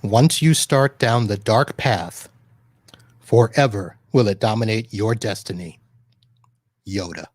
Once you start down the dark path, forever will it dominate your destiny. Yoda.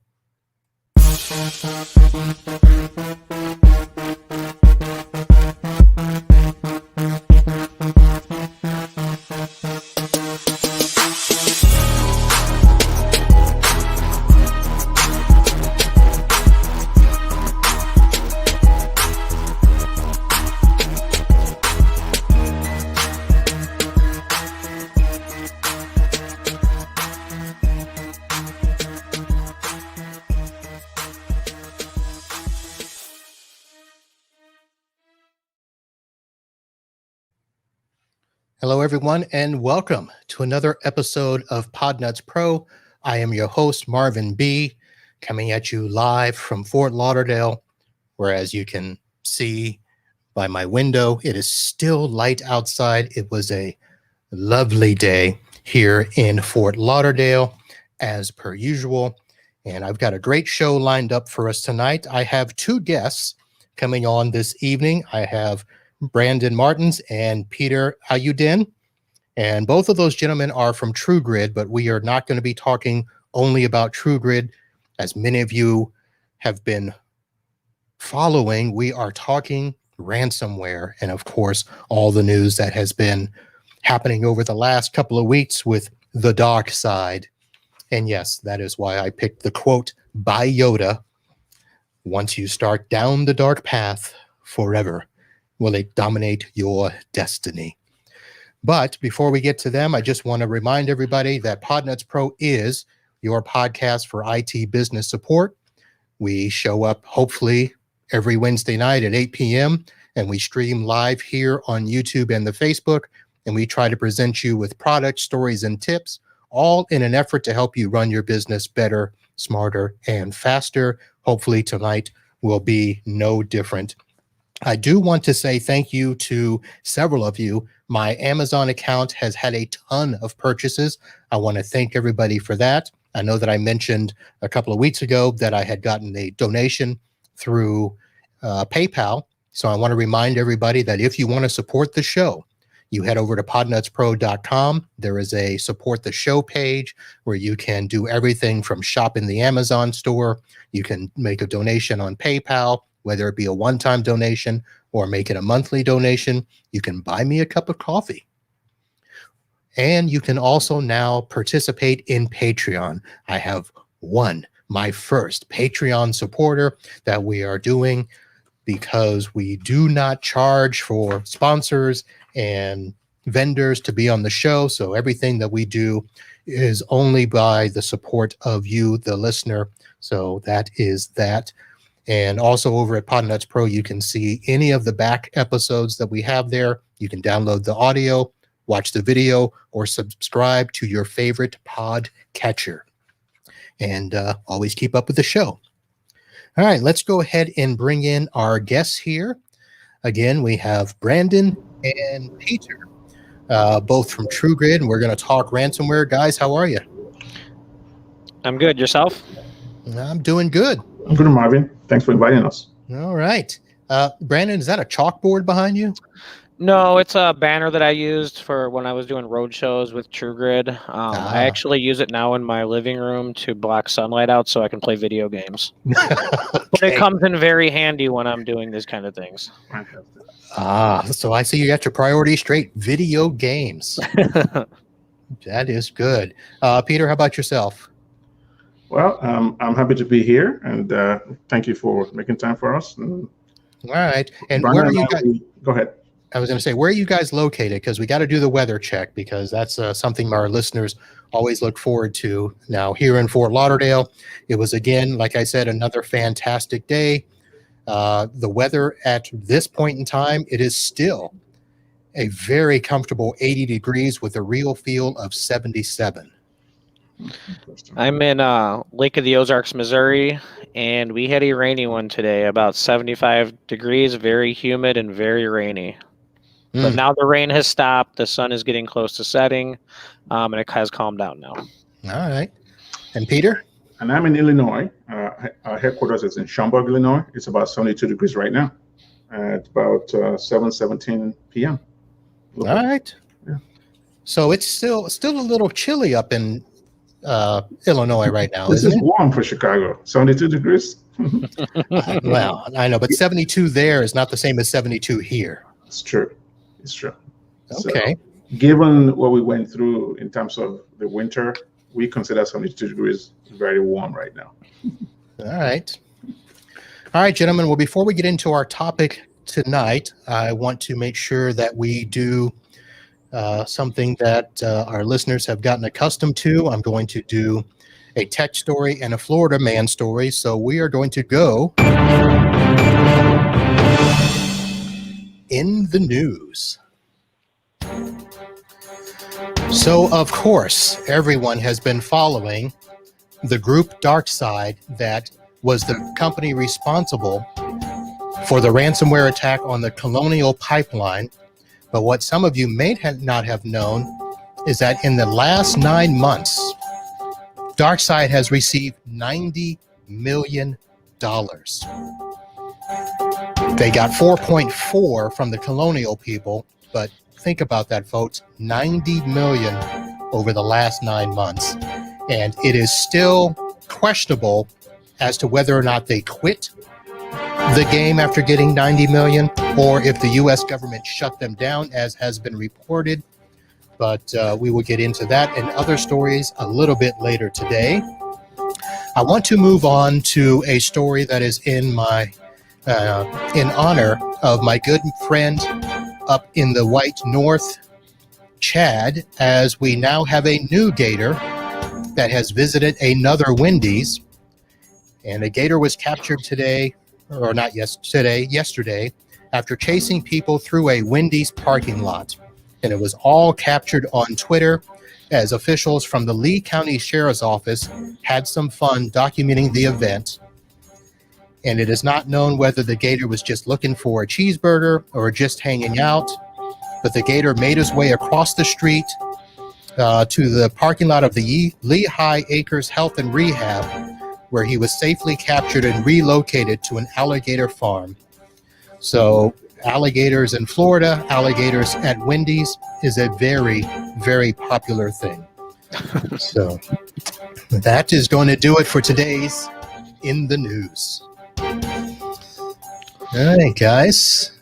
Hello, everyone, and welcome to another episode of Podnuts Pro. I am your host, Marvin Bee, coming at you live from Fort Lauderdale, where, as you can see by my window, it is still light outside. It was a lovely day here in Fort Lauderdale, as per usual, and I've got a great show lined up for us tonight. I have two guests coming on this evening. I have Brandon Martins and Peter Ayudin. And both of those gentlemen are from TrueGrid, but we are not going to be talking only about TrueGrid. As many of you have been following, we are talking ransomware and, of course, all the news that has been happening over the last couple of weeks with the dark side. And yes, that is why I picked the quote by Yoda, "Once you start down the dark path, forever will it dominate your destiny." But before we get to them, I just want to remind everybody that Podnuts Pro is your podcast for IT business support. We show up hopefully every Wednesday night at 8 p.m. and we stream live here on YouTube and the Facebook, and we try to present you with product stories and tips, all in an effort to help you run your business better, smarter, and faster. Hopefully tonight will be no different. I do want to say thank you to several of you. My Amazon account has had a ton of purchases. I want to thank everybody for that. I know that I mentioned a couple of weeks ago that I had gotten a donation through PayPal. So I want to remind everybody that if you want to support the show, you head over to podnutspro.com. There is a support the show page where you can do everything from shop in the Amazon store. You can make a donation on PayPal, whether it be a one-time donation or make it a monthly donation. You can buy me a cup of coffee. And you can also now participate in Patreon. I have my first Patreon supporter that we are doing because we do not charge for sponsors and vendors to be on the show. So everything that we do is only by the support of you, the listener. So that is that. And also over at Podnuts Pro, you can see any of the back episodes that we have there. You can download the audio, watch the video, or subscribe to your favorite pod catcher. And always keep up with the show. All right, let's go ahead and bring in our guests here. Again, we have Brandon and Peter, both from TrueGrid, and we're going to talk ransomware. Guys, how are you? I'm good. Yourself? I'm doing good. I'm good, Marvin. Thanks for inviting us. All right. Brandon, is that a chalkboard behind you? No, it's a banner that I used for when I was doing road shows with TrueGrid. I actually use it now in my living room to block sunlight out so I can play video games. Okay. But it comes in very handy when I'm doing these kind of things. So I see you got your priorities straight. Video games. That is good. Peter, how about yourself? Well, I'm happy to be here, and thank you for making time for us. All right. And Brian where are and you I, guys? Go ahead. I was going to say, where are you guys located? Because we got to do the weather check, because that's something our listeners always look forward to. Now, here in Fort Lauderdale, it was, again, like I said, another fantastic day. The weather at this point in time, it is still a very comfortable 80 degrees with a real feel of 77. I'm in Lake of the Ozarks, Missouri, and we had a rainy one today, about 75 degrees, very humid and very rainy. But now the rain has stopped. The sun is getting close to setting, and it has calmed down now. All right. And Peter? And I'm in Illinois. Our headquarters is in Schaumburg, Illinois. It's about 72 degrees right now. At about 7:17 p.m. All right. Yeah. So it's still a little chilly up in Illinois right now, This isn't is it? warm for Chicago, 72 degrees. Well, I know, but 72 there is not the same as 72 here. It's true. It's true. Okay. So, given what we went through in terms of the winter, we consider 72 degrees very warm right now. All right. All right, gentlemen. Well, before we get into our topic tonight, I want to make sure that we do something that our listeners have gotten accustomed to. I'm going to do a tech story and a Florida man story. So we are going to go in the news. So, of course, everyone has been following the group DarkSide that was the company responsible for the ransomware attack on the Colonial Pipeline. But what some of you may not have known is that in the last 9 months, DarkSide has received $90 million. They got 4.4 from the Colonial people, but think about that, folks, 90 million over the last 9 months. And it is still questionable as to whether or not they quit the game after getting 90 million, or if the U.S. government shut them down, as has been reported. But we will get into that and other stories a little bit later today. I want to move on to a story that is in my in honor of my good friend up in the White North, Chad, as we now have a new gator that has visited another Wendy's. And a gator was captured today, or not yesterday, after chasing people through a Wendy's parking lot. And it was all captured on Twitter as officials from the Lee County Sheriff's Office had some fun documenting the event. And it is not known whether the gator was just looking for a cheeseburger or just hanging out. But the gator made his way across the street to the parking lot of the Lehigh Acres Health and Rehab, where he was safely captured and relocated to an alligator farm. So alligators in Florida, alligators at Wendy's is a very, very popular thing. So that is going to do it for today's In the News. All right, guys.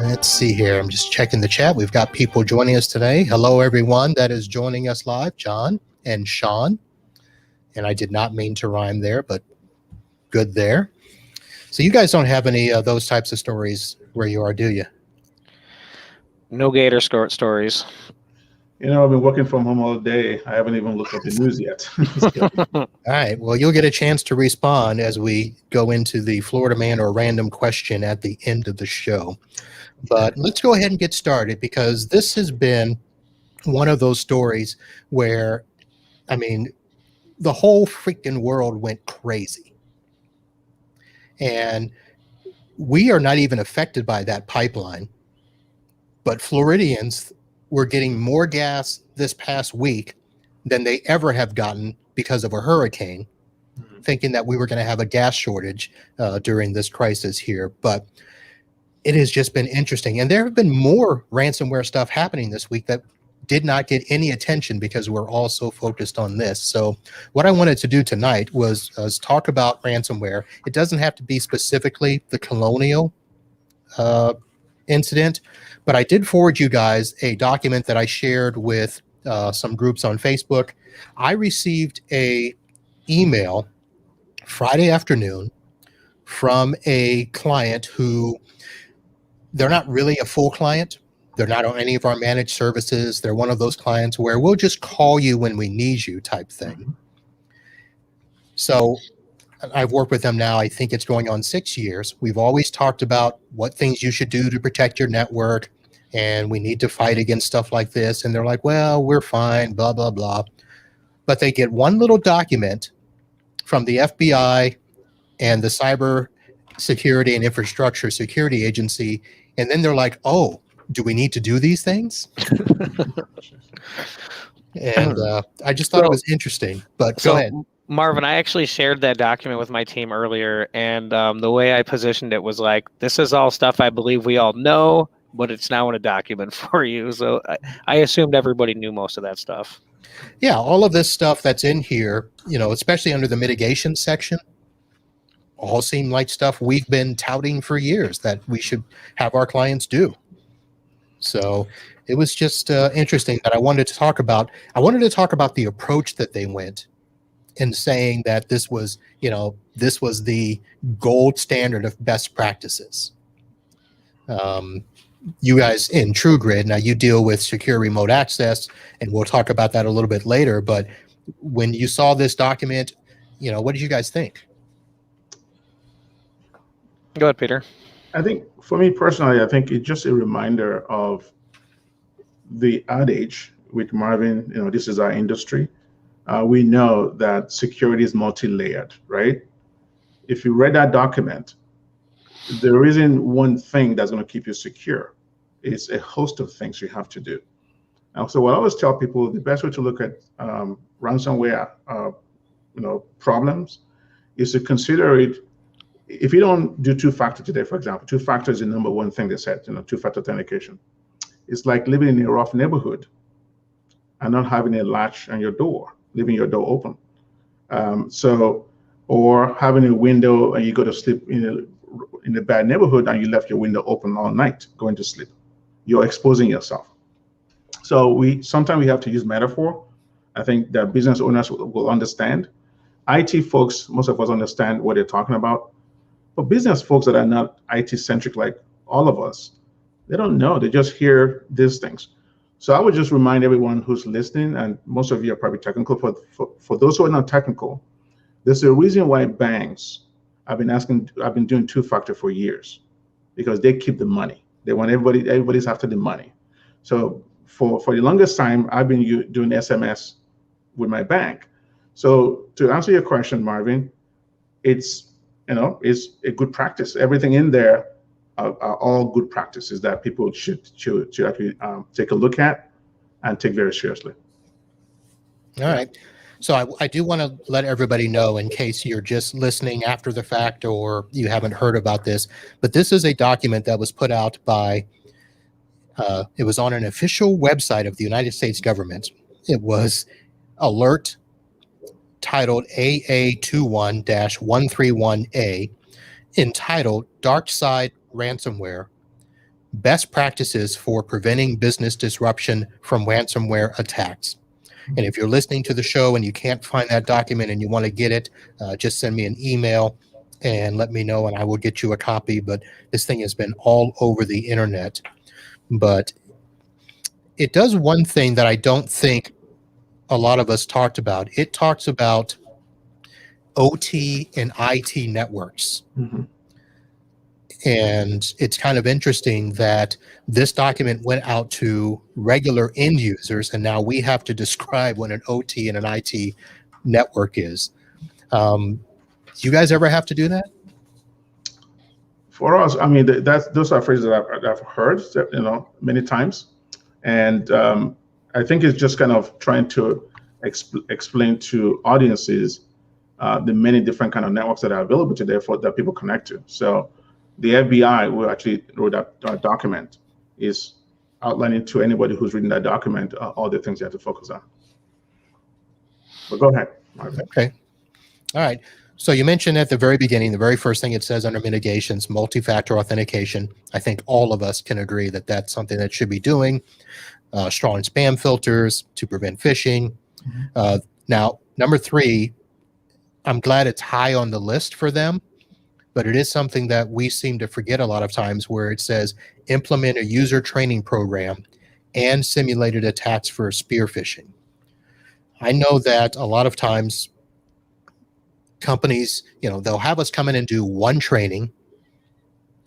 Let's see here. I'm just checking the chat. We've got people joining us today. Hello, everyone that is joining us live. John and Sean. And I did not mean to rhyme there, but good there. So you guys don't have any of those types of stories where you are, do you? No gator stories. You know, I've been working from home all day. I haven't even looked at the news yet. All right. Well, you'll get a chance to respond as we go into the Florida Man or random question at the end of the show. But let's go ahead and get started, because this has been one of those stories where, I mean, the whole freaking world went crazy. And we are not even affected by that pipeline. But Floridians were getting more gas this past week than they ever have gotten because of a hurricane, thinking that we were going to have a gas shortage during this crisis here. But it has just been interesting. And there have been more ransomware stuff happening this week that did not get any attention because we're all so focused on this. So what I wanted to do tonight was talk about ransomware. It doesn't have to be specifically the Colonial incident, but I did forward you guys a document that I shared with some groups on Facebook. I received a email Friday afternoon from a client who, they're not really a full client. They're not on any of our managed services. They're one of those clients where we'll just call you when we need you type thing. So I've worked with them now, I think it's going on 6 years. We've always talked about what things you should do to protect your network, and we need to fight against stuff like this. And they're like, well, we're fine, blah, blah, blah. But they get one little document from the FBI and the Cybersecurity and Infrastructure Security Agency, and then they're like, oh, do we need to do these things? And I just thought it was interesting, but go ahead. Marvin, I actually shared that document with my team earlier, and the way I positioned it was like, this is all stuff I believe we all know, but it's now in a document for you. So I assumed everybody knew most of that stuff. Yeah, all of this stuff that's in here, especially under the mitigation section, all seem like stuff we've been touting for years that we should have our clients do. So it was just interesting that I wanted to talk about. I wanted to talk about the approach that they went in saying that this was the gold standard of best practices. You guys in TrueGrid, now you deal with secure remote access, and we'll talk about that a little bit later. But when you saw this document, what did you guys think? Go ahead, Peter. I think for me personally, I think it's just a reminder of the adage with Marvin, this is our industry. We know that security is multi-layered, right? If you read that document, there isn't one thing that's going to keep you secure. It's a host of things you have to do. And so what I always tell people, the best way to look at ransomware problems is to consider it. If you don't do two-factor today, for example, two-factor is the number one thing they said, two-factor authentication. It's like living in a rough neighborhood and not having a latch on your door, leaving your door open. Or having a window and you go to sleep in a bad neighborhood and you left your window open all night going to sleep. You're exposing yourself. So sometimes we have to use metaphor. I think that business owners will understand. IT folks, most of us understand what they're talking about. But business folks that are not IT-centric like all of us, they don't know. They just hear these things. So I would just remind everyone who's listening, and most of you are probably technical. For those who are not technical, there's a reason why banks have been doing two-factor for years, because they keep the money. They want everybody's after the money. So for the longest time, I've been doing SMS with my bank. So to answer your question, Marvin, it's a good practice. Everything in there are all good practices that people should actually take a look at and take very seriously. All right. So I do want to let everybody know, in case you're just listening after the fact or you haven't heard about this, but this is a document that was put out by, it was on an official website of the United States government. It was alert titled AA21-131A, entitled DarkSide Ransomware, Best Practices for Preventing Business Disruption from Ransomware Attacks. And if you're listening to the show and you can't find that document and you want to get it, just send me an email and let me know and I will get you a copy. But this thing has been all over the internet. But it does one thing that I don't think a lot of us talked about. It talks about OT and IT networks. Mm-hmm. And it's kind of interesting that this document went out to regular end users, and now we have to describe what an OT and an IT network is. Do you guys ever have to do that? For us, I mean, those are phrases that I've heard, many times, and I think it's just kind of trying to explain to audiences the many different kind of networks that are available today that people connect to. So the FBI, who actually wrote that document, is outlining to anybody who's reading that document all the things you have to focus on. But go ahead, Marvin. Okay. All right. So you mentioned at the very beginning, the very first thing it says under mitigations, multi-factor authentication. I think all of us can agree that that's something that should be doing. Strong spam filters to prevent phishing. Mm-hmm. Now, number 3, I'm glad it's high on the list for them, but it is something that we seem to forget a lot of times, where it says implement a user training program and simulated attacks for spear phishing. I know that a lot of times companies, they'll have us come in and do one training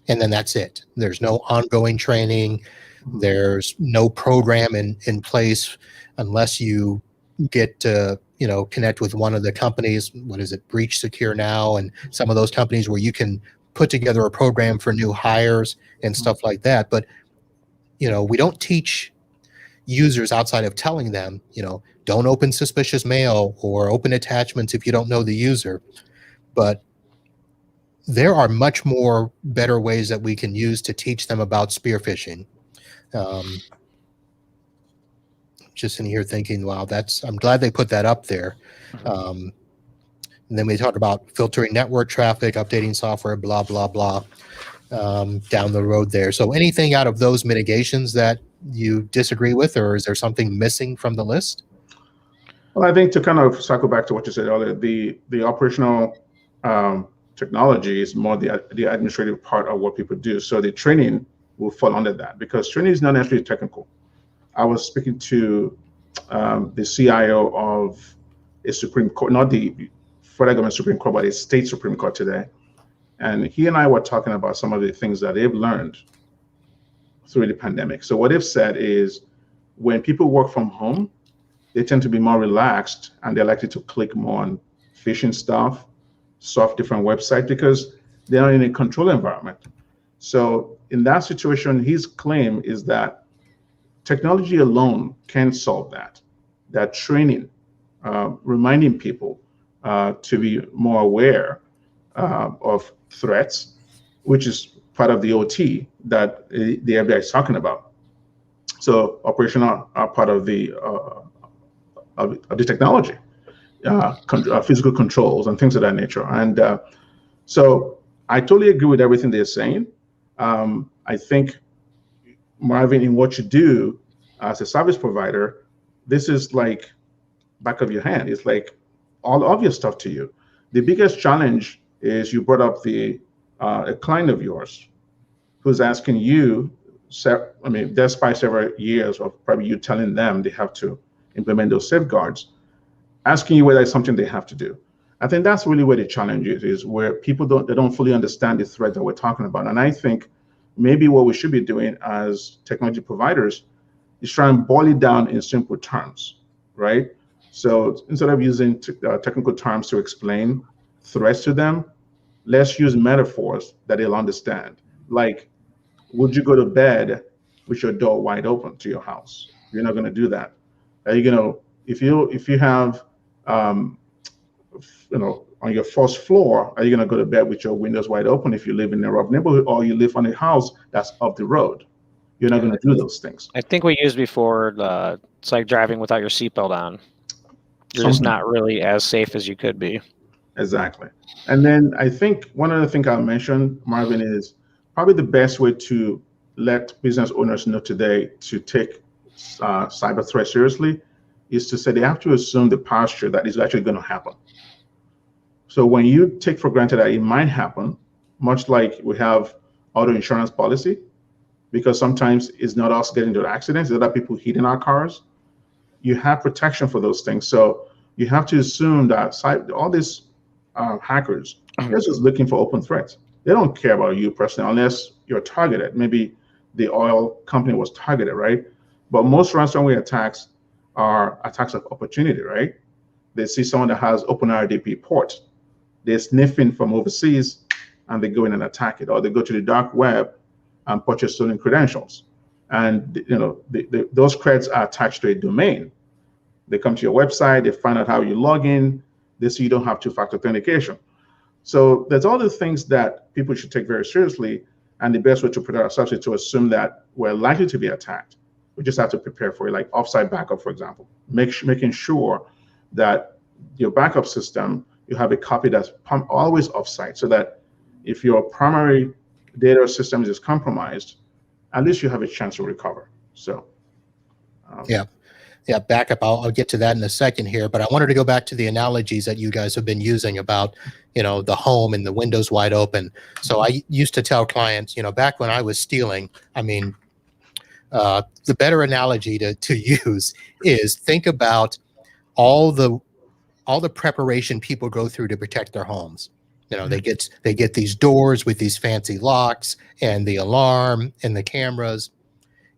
and then that's it. There's no ongoing training. There's no program in place unless you get to, connect with one of the companies. What is it? Breach Secure Now, and some of those companies where you can put together a program for new hires and stuff like that. But, we don't teach users outside of telling them, don't open suspicious mail or open attachments if you don't know the user. But there are much more better ways that we can use to teach them about spear phishing. Just in here thinking, wow, I'm glad they put that up there. And then we talked about filtering network traffic, updating software, blah, blah, blah, down the road there. So anything out of those mitigations that you disagree with, or is there something missing from the list? Well, I think to kind of circle back to what you said earlier, the operational technology is more the administrative part of what people do. So the training will fall under that, because training is not necessarily technical. I was speaking to the CIO of a Supreme Court, not the federal government Supreme Court, but a state Supreme Court today. And he and I were talking about some of the things that they've learned through the pandemic. So what they've said is when people work from home, they tend to be more relaxed and they're likely to click more on phishing stuff, surf different websites, because they're not in a control environment. So in that situation, his claim is that technology alone can't solve that. That training, reminding people to be more aware of threats, which is part of the OT that the FBI is talking about. So operational are part of the technology, physical controls and things of that nature. And so I totally agree with everything they're saying. I think, Marvin, in what you do as a service provider, this is like back of your hand. It's like all obvious stuff to you. The biggest challenge is you brought up a client of yours who's asking you, despite several years of probably you telling them they have to implement those safeguards, asking you whether it's something they have to do. I think that's really where the challenge is where people don't fully understand the threat that we're talking about. And I think maybe what we should be doing as technology providers is try and boil it down in simple terms, right? So instead of using technical terms to explain threats to them, let's use metaphors that they'll understand. Like, would you go to bed with your door wide open to your house? You're not going to do that. Are you going to, if you have, on your first floor, are you going to go to bed with your windows wide open if you live in a rough neighborhood, or you live on a house that's up the road? You're not going to do those things. I think we used before, it's like driving without your seatbelt on. You're just not really as safe as you could be. Exactly. And then I think one other thing I'll mention, Marvin, is probably the best way to let business owners know today to take cyber threats seriously is to say they have to assume the posture that is actually going to happen. So when you take for granted that it might happen, much like we have auto insurance policy, because sometimes it's not us getting into accidents, it's other people hitting our cars, you have protection for those things. So you have to assume that all these hackers, they're just looking for open threats. They don't care about you personally unless you're targeted. Maybe the oil company was targeted, right? But most ransomware attacks are attacks of opportunity, right? They see someone that has open RDP port. They're sniffing from overseas and they go in and attack it, or they go to the dark web and purchase stolen credentials. And those creds are attached to a domain. They come to your website, they find out how you log in, they see you don't have two-factor authentication. So there's all the things that people should take very seriously, and the best way to protect ourselves is to assume that we're likely to be attacked. We just have to prepare for it, like offsite backup, for example. Making sure that your backup system, you have a copy that's always offsite, so that if your primary data system is compromised, at least you have a chance to recover. So, yeah, backup. I'll get to that in a second here, but I wanted to go back to the analogies that you guys have been using about, the home and the windows wide open. So I used to tell clients, back when I was stealing, the better analogy to use is think about all the preparation people go through to protect their homes. They get these doors with these fancy locks and the alarm and the cameras.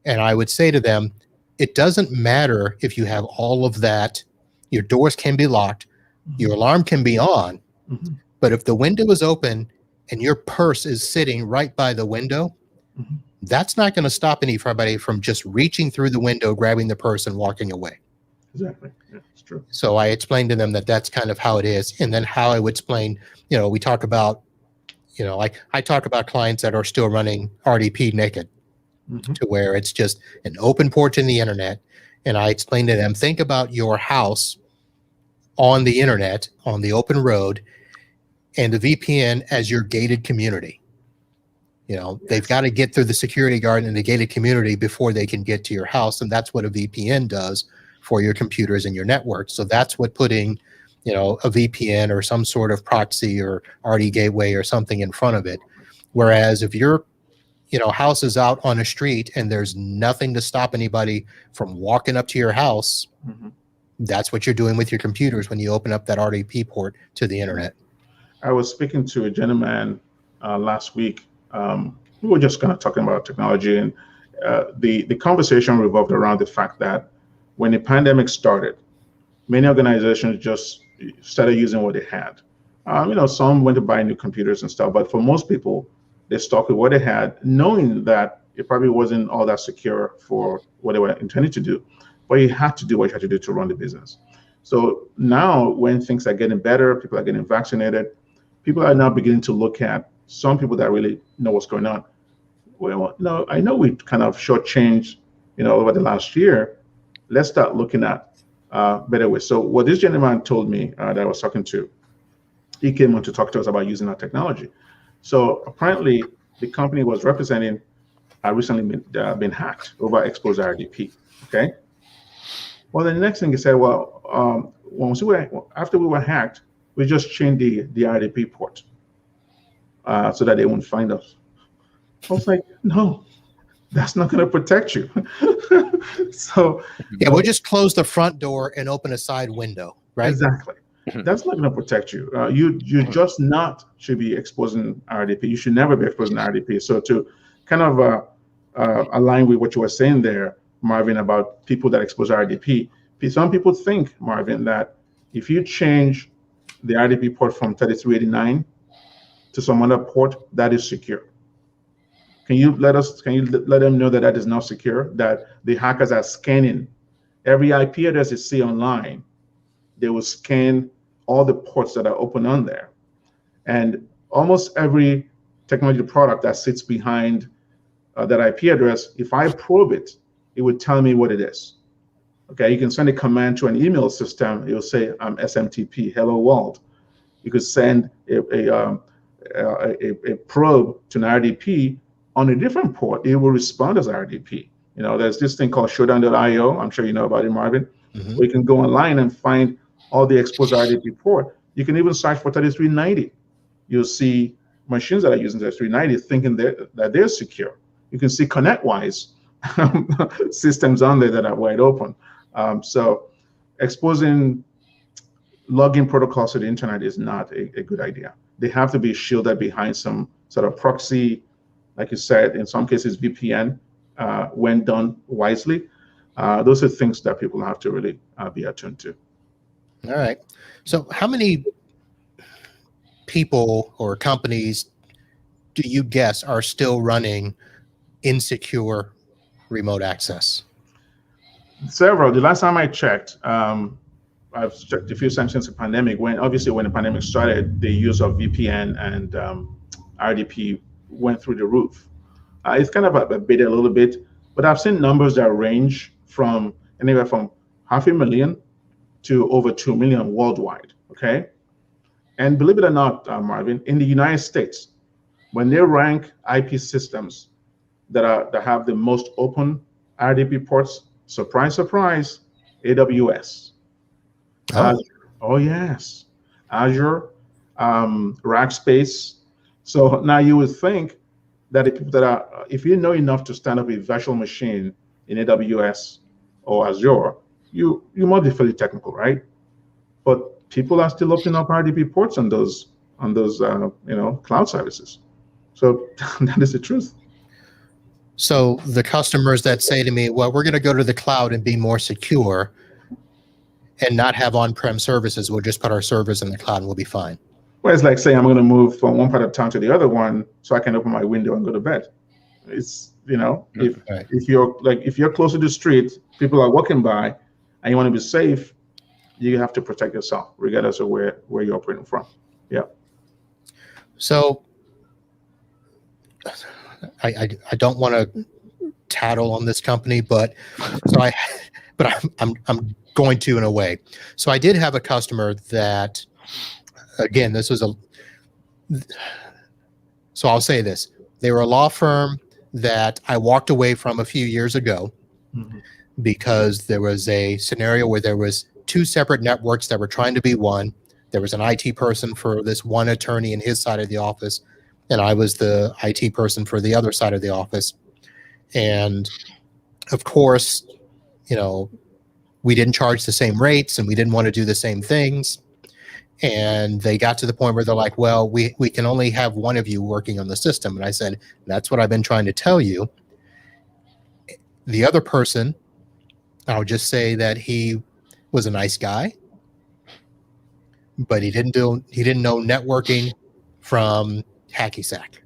And I would say to them, it doesn't matter if you have all of that. Your doors can be locked, your alarm can be on, but if the window is open and your purse is sitting right by the window, that's not going to stop anybody from just reaching through the window, grabbing the purse, and walking away. Exactly. Yeah, it's true. So I explained to them that that's kind of how it is. And then how I would explain, we talk about, I talk about clients that are still running RDP naked, to where it's just an open port in the internet. And I explained to them, think about your house on the internet, on the open road, and the VPN as your gated community. They've got to get through the security guard in the gated community before they can get to your house. And that's what a VPN does for your computers and your network. So that's what putting, a VPN or some sort of proxy or RD gateway or something in front of it. Whereas if your, house is out on a street and there's nothing to stop anybody from walking up to your house, that's what you're doing with your computers when you open up that RDP port to the internet. I was speaking to a gentleman last week. We were just kind of talking about technology, and the conversation revolved around the fact that when the pandemic started, many organizations just started using what they had. Some went to buy new computers and stuff, but for most people, they stuck with what they had, knowing that it probably wasn't all that secure for what they were intending to do, but you had to do what you had to do to run the business. So now when things are getting better, people are getting vaccinated, people are now beginning to look at some people that really know what's going on. Well, I know we kind of shortchanged, over the last year. Let's start looking at better ways. So what this gentleman told me that I was talking to, he came on to talk to us about using our technology. So apparently the company was representing recently been hacked over exposed RDP. Okay. Well, the next thing he said, after we were hacked, we just changed the RDP port so that they won't find us. I was like, no, that's not going to protect you. So we'll just close the front door and open a side window, right? Exactly. That's not going to protect you. You just not should be exposing RDP. You should never be exposing RDP. So to kind of align with what you were saying there, Marvin, about people that expose RDP, some people think, Marvin, that if you change the RDP port from 3389 to some other port, that is secure. Can you let them know that that is not secure, that the hackers are scanning every IP address they see online? They will scan all the ports that are open on there. And almost every technology product that sits behind that IP address, if I probe it, it would tell me what it is. Okay, you can send a command to an email system. It will say, SMTP, hello world. You could send a probe to an RDP on a different port. It will respond as RDP. There's this thing called showdown.io. I'm sure you know about it, Marvin. Where you can go online and find all the exposed RDP port. You can even search for 3390. You'll see machines that are using 3390 thinking that they're secure. You can see ConnectWise systems on there that are wide open. So exposing login protocols to the internet is not a good idea. They have to be shielded behind some sort of proxy, like you said, in some cases VPN, when done wisely. Those are things that people have to really be attuned to. All right. So how many people or companies do you guess are still running insecure remote access? Several. The last time I checked, I've checked a few times since the pandemic. When the pandemic started, the use of VPN and RDP went through the roof. It's kind of abated a little bit, but I've seen numbers that range from anywhere from 500,000 to over 2 million worldwide. Okay, and believe it or not, Marvin, in the United States, when they rank IP systems that have the most open RDP ports, surprise, surprise, AWS. Oh yes, Azure, Rackspace. So now you would think that if you know enough to stand up a virtual machine in AWS or Azure, you must be fairly technical, right? But people are still opening up RDP ports on those cloud services. So that is the truth. So the customers that say to me, well, we're going to go to the cloud and be more secure and not have on-prem services, we'll just put our servers in the cloud and we'll be fine. Well, it's like saying I'm going to move from one part of town to the other one so I can open my window and go to bed. It's, you know, Right. if you're close to the street, people are walking by, and you want to be safe, you have to protect yourself, regardless of where you're operating from. Yeah. So I don't want to tattle on this company, but I'm going to in a way. So I did have a customer that, again, so I'll say this. They were a law firm that I walked away from a few years ago because there was a scenario where there was two separate networks that were trying to be one. There was an IT person for this one attorney in his side of the office, and I was the IT person for the other side of the office. And of course, you know, we didn't charge the same rates and we didn't want to do the same things. And they got to the point where they're like, well, we can only have one of you working on the system. And I said, that's what I've been trying to tell you. The other person, I'll just say that he was a nice guy, but he didn't know networking from hacky sack,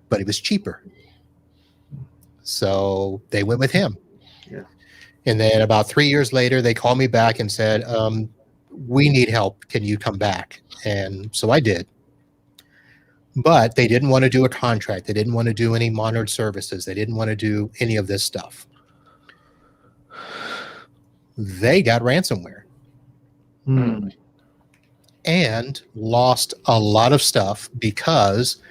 but it was cheaper. So they went with him. Yeah. And then about 3 years later, they called me back and said, we need help. Can you come back? And so I did. But they didn't want to do a contract. They didn't want to do any monitored services. They didn't want to do any of this stuff. They got ransomware and lost a lot of stuff because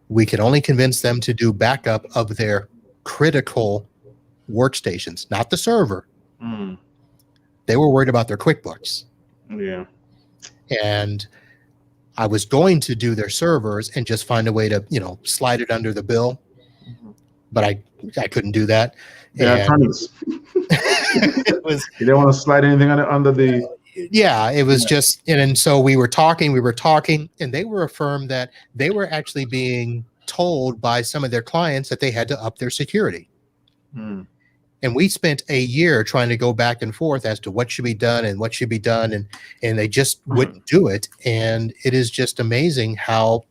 we could only convince them to do backup of their critical workstations, not the server. They were worried about their QuickBooks. Yeah. And I was going to do their servers and just find a way to, slide it under the bill, but I couldn't do that. Yeah, attorneys. It was, you don't want to slide anything under the. Yeah, it was just, and so we were talking, and they were a firm that they were actually being told by some of their clients that they had to up their security. And we spent a year trying to go back and forth as to what should be done and what should be done. And they just wouldn't do it. And it is just amazing how,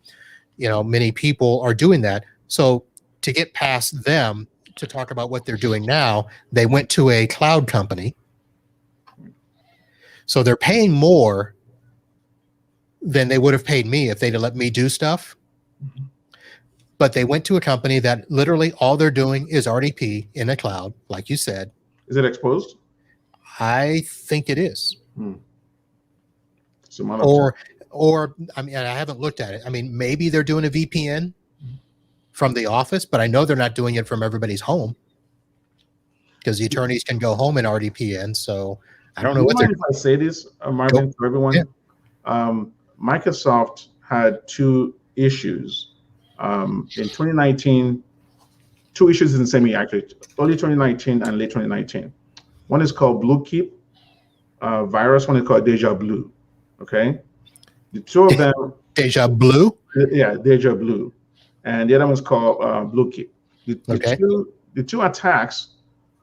many people are doing that. So to get past them to talk about what they're doing now, they went to a cloud company. So they're paying more than they would have paid me if they'd have let me do stuff. But they went to a company that literally all they're doing is RDP in a cloud, like you said. Is it exposed? I think it is. Or I mean, I haven't looked at it. I mean, maybe they're doing a VPN from the office, but I know they're not doing it from everybody's home because the attorneys can go home and RDP in. So I don't know what they're. If I say this, Marvin, for everyone, Microsoft had two issues. In 2019, two issues in the same year, actually, early 2019 and late 2019. One is called Blue Keep virus, one is called Deja Blue. Okay, the two of them. Deja Blue? Yeah, Deja Blue. And the other one's called Blue Keep. The two attacks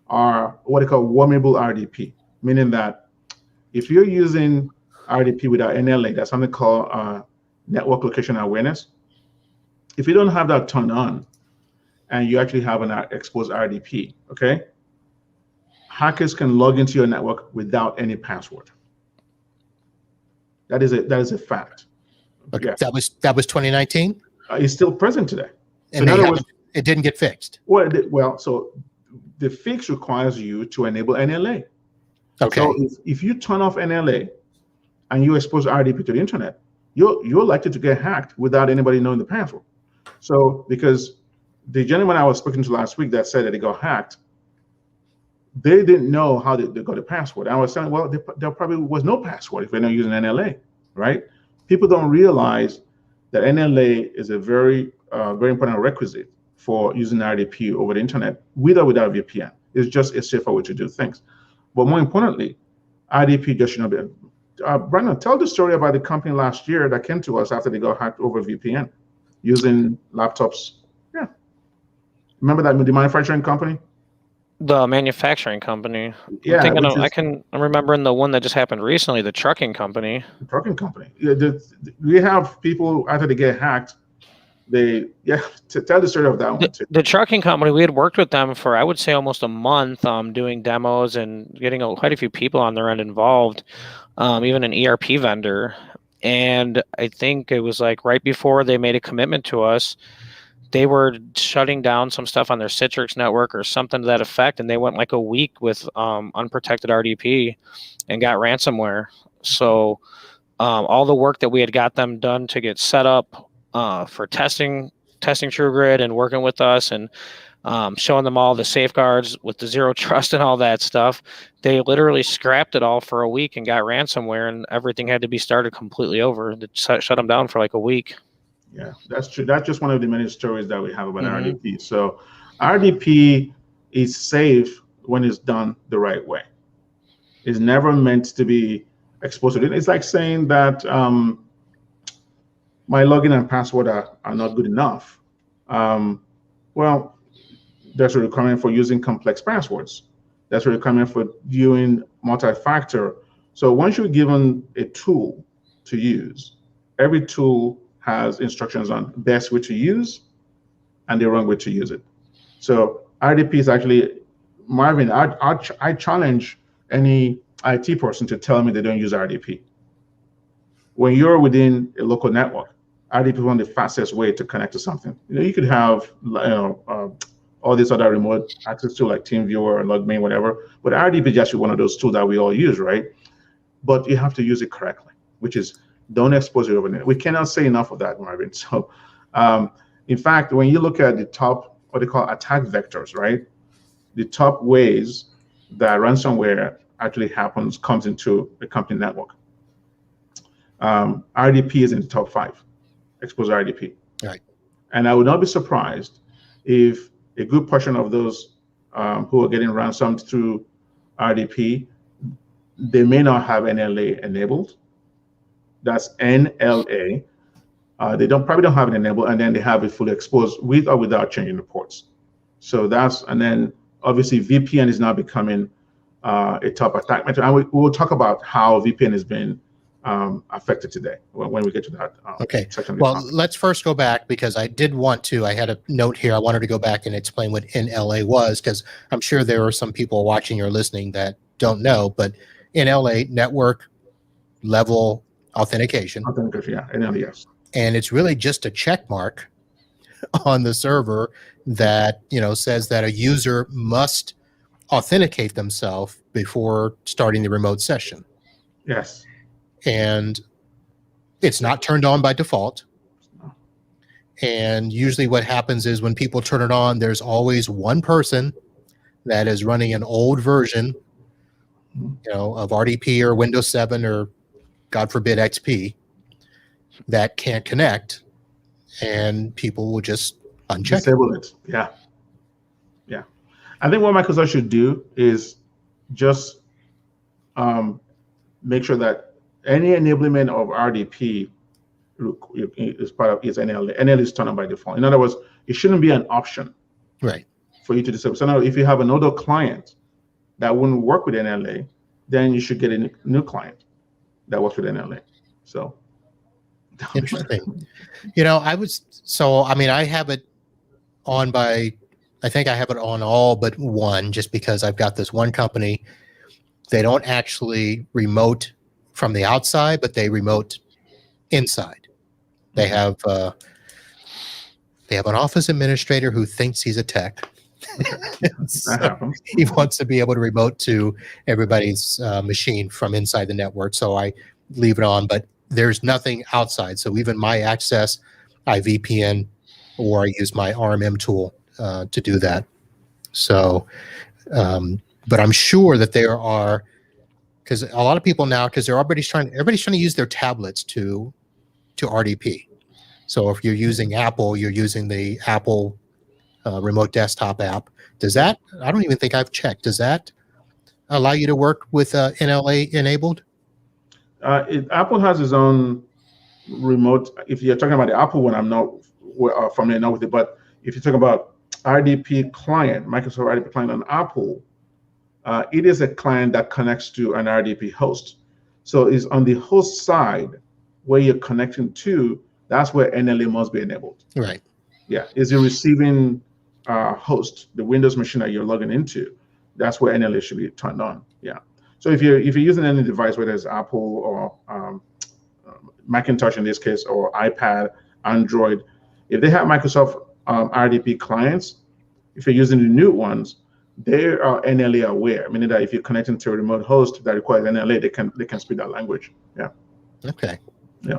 are what they call warmable RDP, meaning that if you're using RDP without NLA, that's something called network location awareness. If you don't have that turned on and you actually have an exposed RDP, okay, hackers can log into your network without any password. That is a fact. Okay. Yeah. That was 2019? It's still present today. And so it didn't get fixed. Well, so the fix requires you to enable NLA. Okay. So if you turn off NLA and you expose RDP to the internet, you're likely to get hacked without anybody knowing the password. So because the gentleman I was speaking to last week that said that they got hacked, they didn't know how they got the password. I was saying, well, there probably was no password if they're not using NLA, right? People don't realize that NLA is a very, very important requisite for using RDP over the internet with or without VPN. It's just a safer way to do things. But more importantly, RDP just should not be. Brandon, tell the story about the company last year that came to us after they got hacked over VPN using laptops. Yeah. Remember that, the manufacturing company? The manufacturing company. Yeah. I'm remembering the one that just happened recently, the trucking company. The trucking company. Yeah, we have people, after they get hacked, tell the story of that one too. The trucking company, we had worked with them for, I would say, almost a month, doing demos and getting quite a few people on their end involved, even an ERP vendor. And I think it was like right before they made a commitment to us, they were shutting down some stuff on their Citrix network or something to that effect, and they went like a week with unprotected RDP and got ransomware. So all the work that we had got them done to get set up for testing TrueGrid and working with us and showing them all the safeguards with the zero trust and all that stuff, they literally scrapped it all for a week and got ransomware, and everything had to be started completely over. It shut them down for like a week. Yeah, that's true. That's just one of the many stories that we have about RDP. So RDP is safe when it's done the right way. It's never meant to be exposed to it. It's like saying that my login and password are not good enough. Well, there's a requirement for using complex passwords. That's a requirement for doing multi-factor. So once you're given a tool to use, every tool has instructions on best way to use and the wrong way to use it. So RDP is actually, Marvin, I challenge any IT person to tell me they don't use RDP. When you're within a local network, RDP is one of the fastest way to connect to something. You could have all these other remote access to like TeamViewer, LogMain, whatever, but RDP is just one of those tools that we all use, right? But you have to use it correctly, which is don't expose it over there. We cannot say enough of that, Marvin. So, in fact, when you look at the top, what they call attack vectors, right? The top ways that ransomware actually comes into a company network. RDP is in the top 5, exposed RDP. Right. And I would not be surprised if a good portion of those who are getting ransomed through RDP, they may not have NLA enabled. That's NLA. They probably don't have it enabled, and then they have it fully exposed with or without changing the ports. So and then obviously VPN is now becoming a top attack method. And we'll talk about how VPN has been affected today when we get to that section. Well, let's first go back, because I had a note here. I wanted to go back and explain what NLA was, because I'm sure there are some people watching or listening that don't know, but NLA, network level authentication. Yeah, NLES. And it's really just a check mark on the server that says that a user must authenticate themselves before starting the remote session. Yes. And it's not turned on by default. And usually what happens is when people turn it on, there's always one person that is running an old version of RDP or Windows 7 or, God forbid, XP that can't connect, and people will just uncheck disable it. Yeah. I think what Microsoft should do is just make sure that any enablement of RDP is part of its NLA. NLA is turned on by default. In other words, it shouldn't be an option, right, for you to disable. So now, if you have another client that wouldn't work with NLA, then you should get a new client that works with NLA. So interesting. I have it on I think I have it on all but one, just because I've got this one company. They don't actually remote from the outside, but they remote inside. They have an office administrator who thinks he's a tech. So he wants to be able to remote to everybody's machine from inside the network. So I leave it on, but there's nothing outside. So even my access, I VPN, or I use my RMM tool to do that. So, but I'm sure that there are, because a lot of people now, because everybody's trying to use their tablets to RDP. So if you're using Apple, you're using the Apple remote desktop app. Does that? I don't even think I've checked. Does that allow you to work with NLA enabled? Apple has its own remote. If you're talking about the Apple one, I'm not familiar enough with it. But if you're talking about RDP client, Microsoft RDP client on Apple, it is a client that connects to an RDP host. So it's on the host side where you're connecting to. That's where NLA must be enabled. Right. Yeah, is the receiving host, the Windows machine that you're logging into. That's where NLA should be turned on. Yeah. So if you're using any device, whether it's Apple or Macintosh in this case, or iPad, Android, if they have Microsoft RDP clients, if you're using the new ones, they are NLA aware, meaning that if you're connecting to a remote host that requires NLA, they can speak that language. Yeah. Okay. Yeah.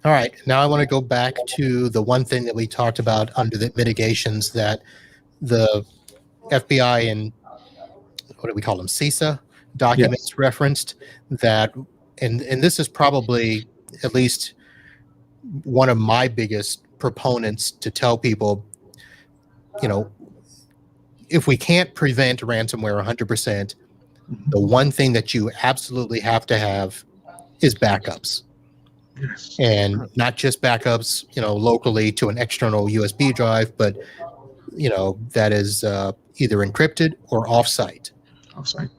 All right. Now I want to go back to the one thing that we talked about under the mitigations that the FBI and what do we call them, CISA documents referenced that, and this is probably at least one of my biggest proponents to tell people, if we can't prevent ransomware 100%, the one thing that you absolutely have to have is backups. Yes. And not just backups, locally to an external USB drive, but that is either encrypted or offsite. Offsite.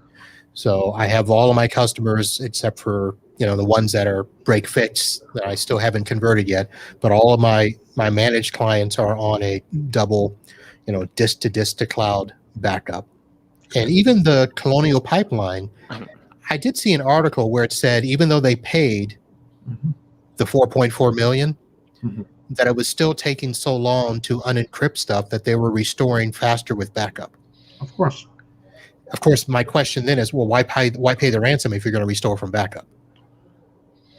So I have all of my customers, except for the ones that are break fix that I still haven't converted yet. But all of my managed clients are on a double, disk to disk to cloud backup. And even the Colonial Pipeline, I did see an article where it said even though they paid the $4.4 million, that it was still taking so long to unencrypt stuff that they were restoring faster with backup. Of course. Of course, my question then is, well, why pay the ransom if you're going to restore from backup?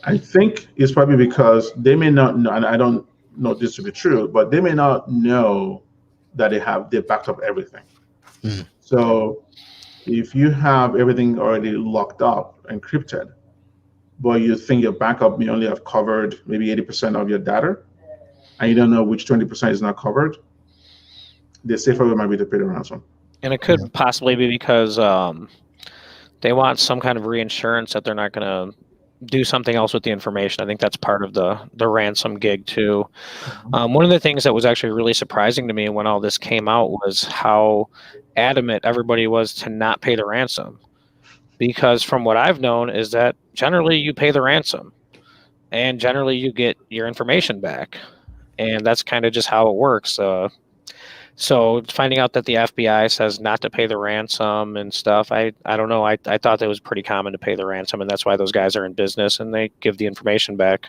I think it's probably because they may not know, and I don't know this to be true, but they may not know that they backed up everything. So if you have everything already locked up, encrypted, but you think your backup may only have covered maybe 80% of your data, and you don't know which 20% is not covered, the safer way might be to pay the ransom. And it could possibly be because they want some kind of reinsurance that they're not going to do something else with the information. I think that's part of the ransom gig too. One of the things that was actually really surprising to me when all this came out was how adamant everybody was to not pay the ransom. Because from what I've known is that generally you pay the ransom and generally you get your information back. And that's kind of just how it works. So finding out that the FBI says not to pay the ransom and stuff, I don't know. I thought that was pretty common to pay the ransom, and that's why those guys are in business and they give the information back.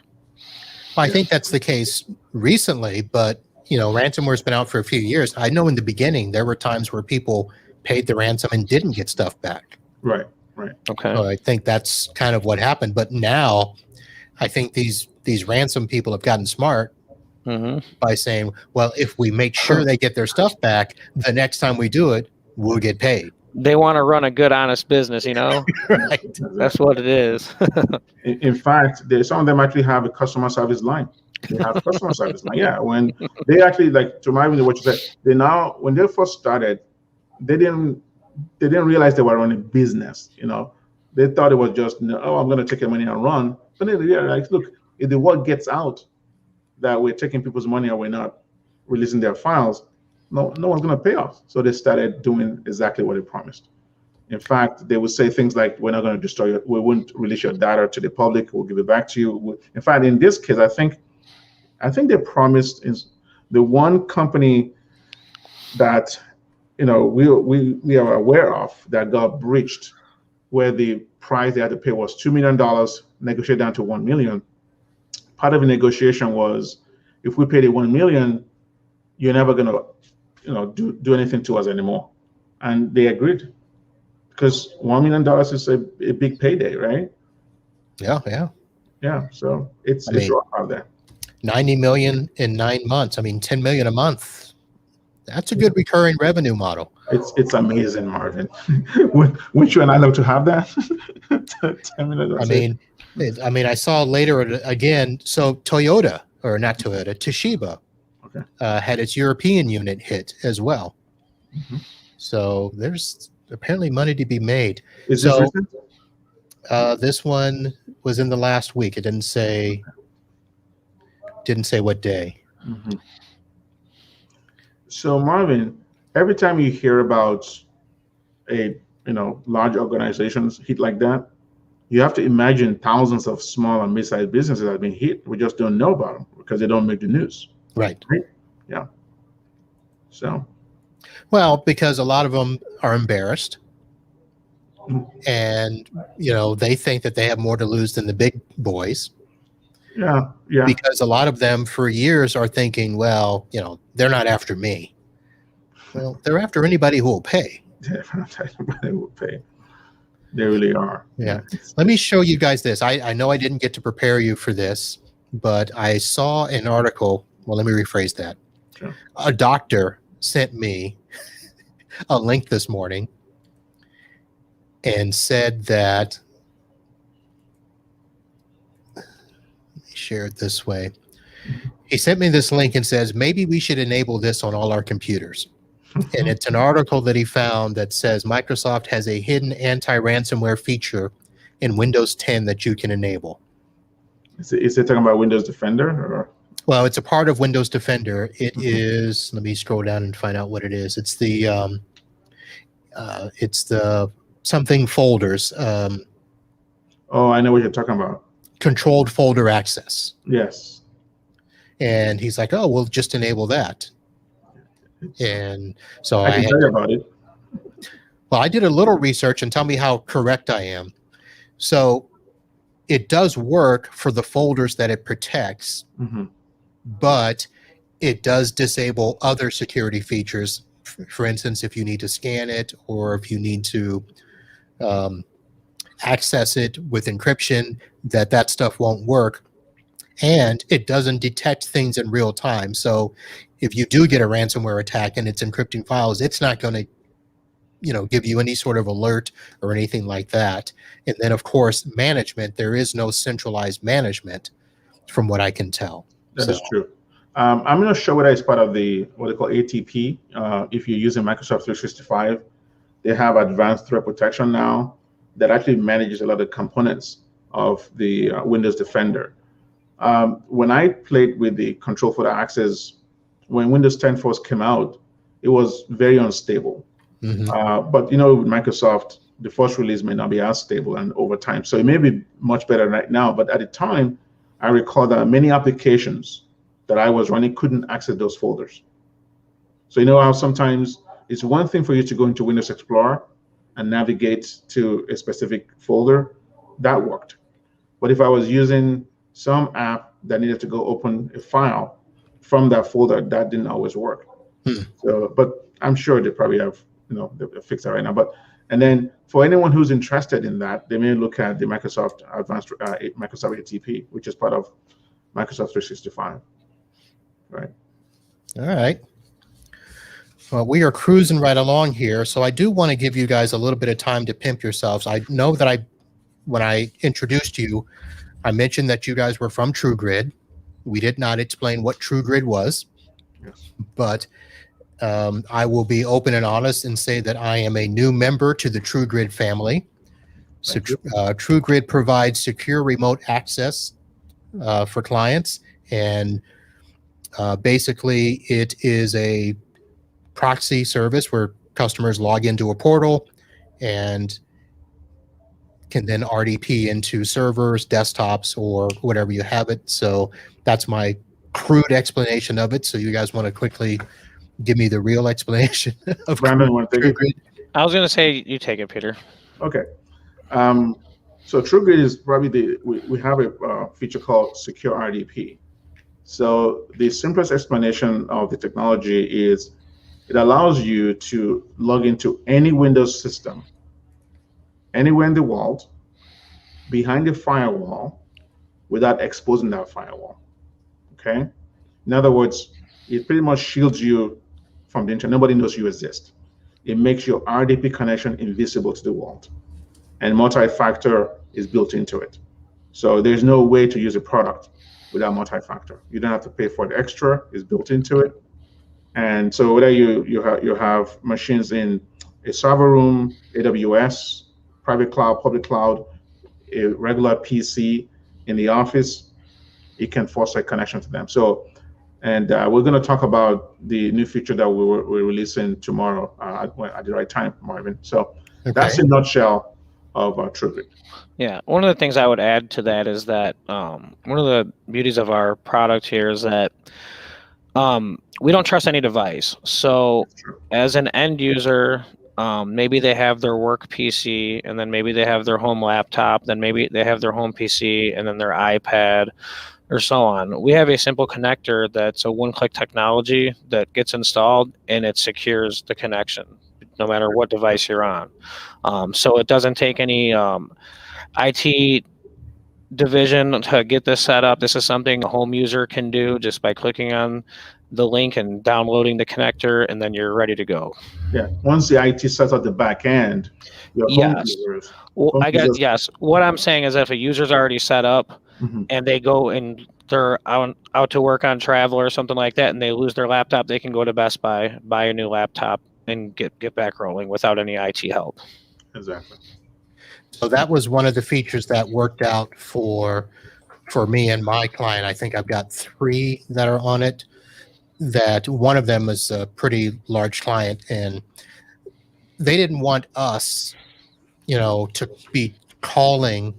Well, I think that's the case recently, but ransomware's been out for a few years. I know in the beginning there were times where people paid the ransom and didn't get stuff back. Right. Okay. So I think that's kind of what happened. But now I think these ransom people have gotten smart by saying, well, if we make sure they get their stuff back, the next time we do it, we'll get paid. They want to run a good, honest business, Right. That's what it is. In fact, some of them actually have a customer service line. They have a customer service line. Yeah, when they actually, like, to Marvin, what you said, when they first started, they didn't realize they were running a business. They thought it was just, oh, I'm going to take your money and run. But then they realized, look, if the word gets out that we're taking people's money and we're not releasing their files, no one's going to pay us. So they started doing exactly what they promised. In fact, they would say things like, we're not going to destroy it. We won't release your data to the public. We'll give it back to you. In fact, in this case, I think they promised is the one company that we are aware of that got breached, where the price they had to pay was $2 million, negotiated down to $1 million. Part of the negotiation was, if we pay the $1 million, you're never going to do anything to us anymore. And they agreed, because $1 million is a big payday, right? Yeah. So it's rough out there. 90 million in 9 months. I mean, 10 million a month. That's a good recurring revenue model. It's amazing, Marvin. Wouldn't you and I love to have that? 10 million. I mean, I saw later again. So Toshiba had its European unit hit as well. So there's apparently money to be made. Is this recent? This one was in the last week. It didn't say what day. So Marvin, every time you hear about a large organizations hit like that, you have to imagine thousands of small and mid-sized businesses that have been hit. We just don't know about them because they don't make the news. Right. Yeah. So. Well, because a lot of them are embarrassed, Mm. and they think that they have more to lose than the big boys. Yeah. Yeah. Because a lot of them for years are thinking, well, they're not after me. Well, they're after anybody who will pay. They will pay. They really are. Yeah. Let me show you guys this. I know I didn't get to prepare you for this, but I saw an article. Well, let me rephrase that. Sure. A doctor sent me a link this morning and said that, let me share it this way. He sent me this link and says, maybe we should enable this on all our computers. And it's an article that he found that says Microsoft has a hidden anti-ransomware feature in Windows 10 that you can enable. Is it talking about Windows Defender? Or? Well, it's a part of Windows Defender. It is, let me scroll down and find out what it is. It's the something folders. Oh, I know what you're talking about. Controlled folder access. Yes. And he's like, oh, we'll just enable that. And so I can tell you about it. Well, I did a little research, and tell me how correct I am. So it does work for the folders that it protects, but it does disable other security features. For instance, if you need to scan it or if you need to access it with encryption, that stuff won't work. And it doesn't detect things in real time. So if you do get a ransomware attack and it's encrypting files, it's not going to, give you any sort of alert or anything like that. And then, of course, management, there is no centralized management from what I can tell. That is true. I'm going to show it as part of what they call ATP. If you're using Microsoft 365, they have advanced threat protection now that actually manages a lot of components of the Windows Defender. When I played with the control folder access, when Windows 10 first came out, it was very unstable. But with Microsoft, the first release may not be as stable and over time. So it may be much better right now. But at the time, I recall that many applications that I was running couldn't access those folders. So how sometimes it's one thing for you to go into Windows Explorer and navigate to a specific folder. That worked. But if I was using some app that needed to go open a file from that folder, that didn't always work. So, but I'm sure they probably have, they fixed that right now. And then for anyone who's interested in that, they may look at the Microsoft Advanced Microsoft ATP, which is part of Microsoft 365. Right. All right. Well, we are cruising right along here. So I do want to give you guys a little bit of time to pimp yourselves. I know that when I introduced you, I mentioned that you guys were from TrueGrid. We did not explain what TrueGrid was, but I will be open and honest and say that I am a new member to the TrueGrid family. So TrueGrid provides secure remote access for clients, and basically it is a proxy service where customers log into a portal and can then RDP into servers, desktops, or whatever you have it. So that's my crude explanation of it. So you guys want to quickly give me the real explanation of Brandon, want to take it? I was going to say you take it, Peter. Okay. So TrueGrid is probably we have a feature called Secure RDP. So the simplest explanation of the technology is it allows you to log into any Windows system, anywhere in the world, behind the firewall, without exposing that firewall. Okay? In other words, it pretty much shields you from the internet. Nobody knows you exist. It makes your RDP connection invisible to the world. And multi-factor is built into it. So there's no way to use a product without multi-factor. You don't have to pay for it extra. It's built into it. And so whether you have machines in a server room, AWS, private cloud, public cloud, a regular PC in the office, it can force a connection to them. So, and we're going to talk about the new feature that we're releasing tomorrow at the right time, Marvin. So that's a nutshell of TrueGrid. Yeah, one of the things I would add to that is that one of the beauties of our product here is that We don't trust any device. So That's true. as an end user, maybe they have their work PC, and then maybe they have their home laptop, then maybe they have their home PC, and then their iPad, or so on. We have a simple connector that's a one-click technology that gets installed, and it secures the connection, no matter what device you're on. So it doesn't take any IT division to get this set up. This is something a home user can do just by clicking on the link and downloading the connector, and then you're ready to go. Yeah. Once the IT sets up the back end, your home Yes. users. Well, home users- yes. What I'm saying is if a user's already set up Mhm. and they go and they're out to work on travel or something like that, and they lose their laptop, they can go to Best Buy, buy a new laptop, and get back rolling without any IT help. Exactly. So that was one of the features that worked out for me and my client. I think I've got 3 that are on it. That one of them is a pretty large client, and they didn't want us, to be calling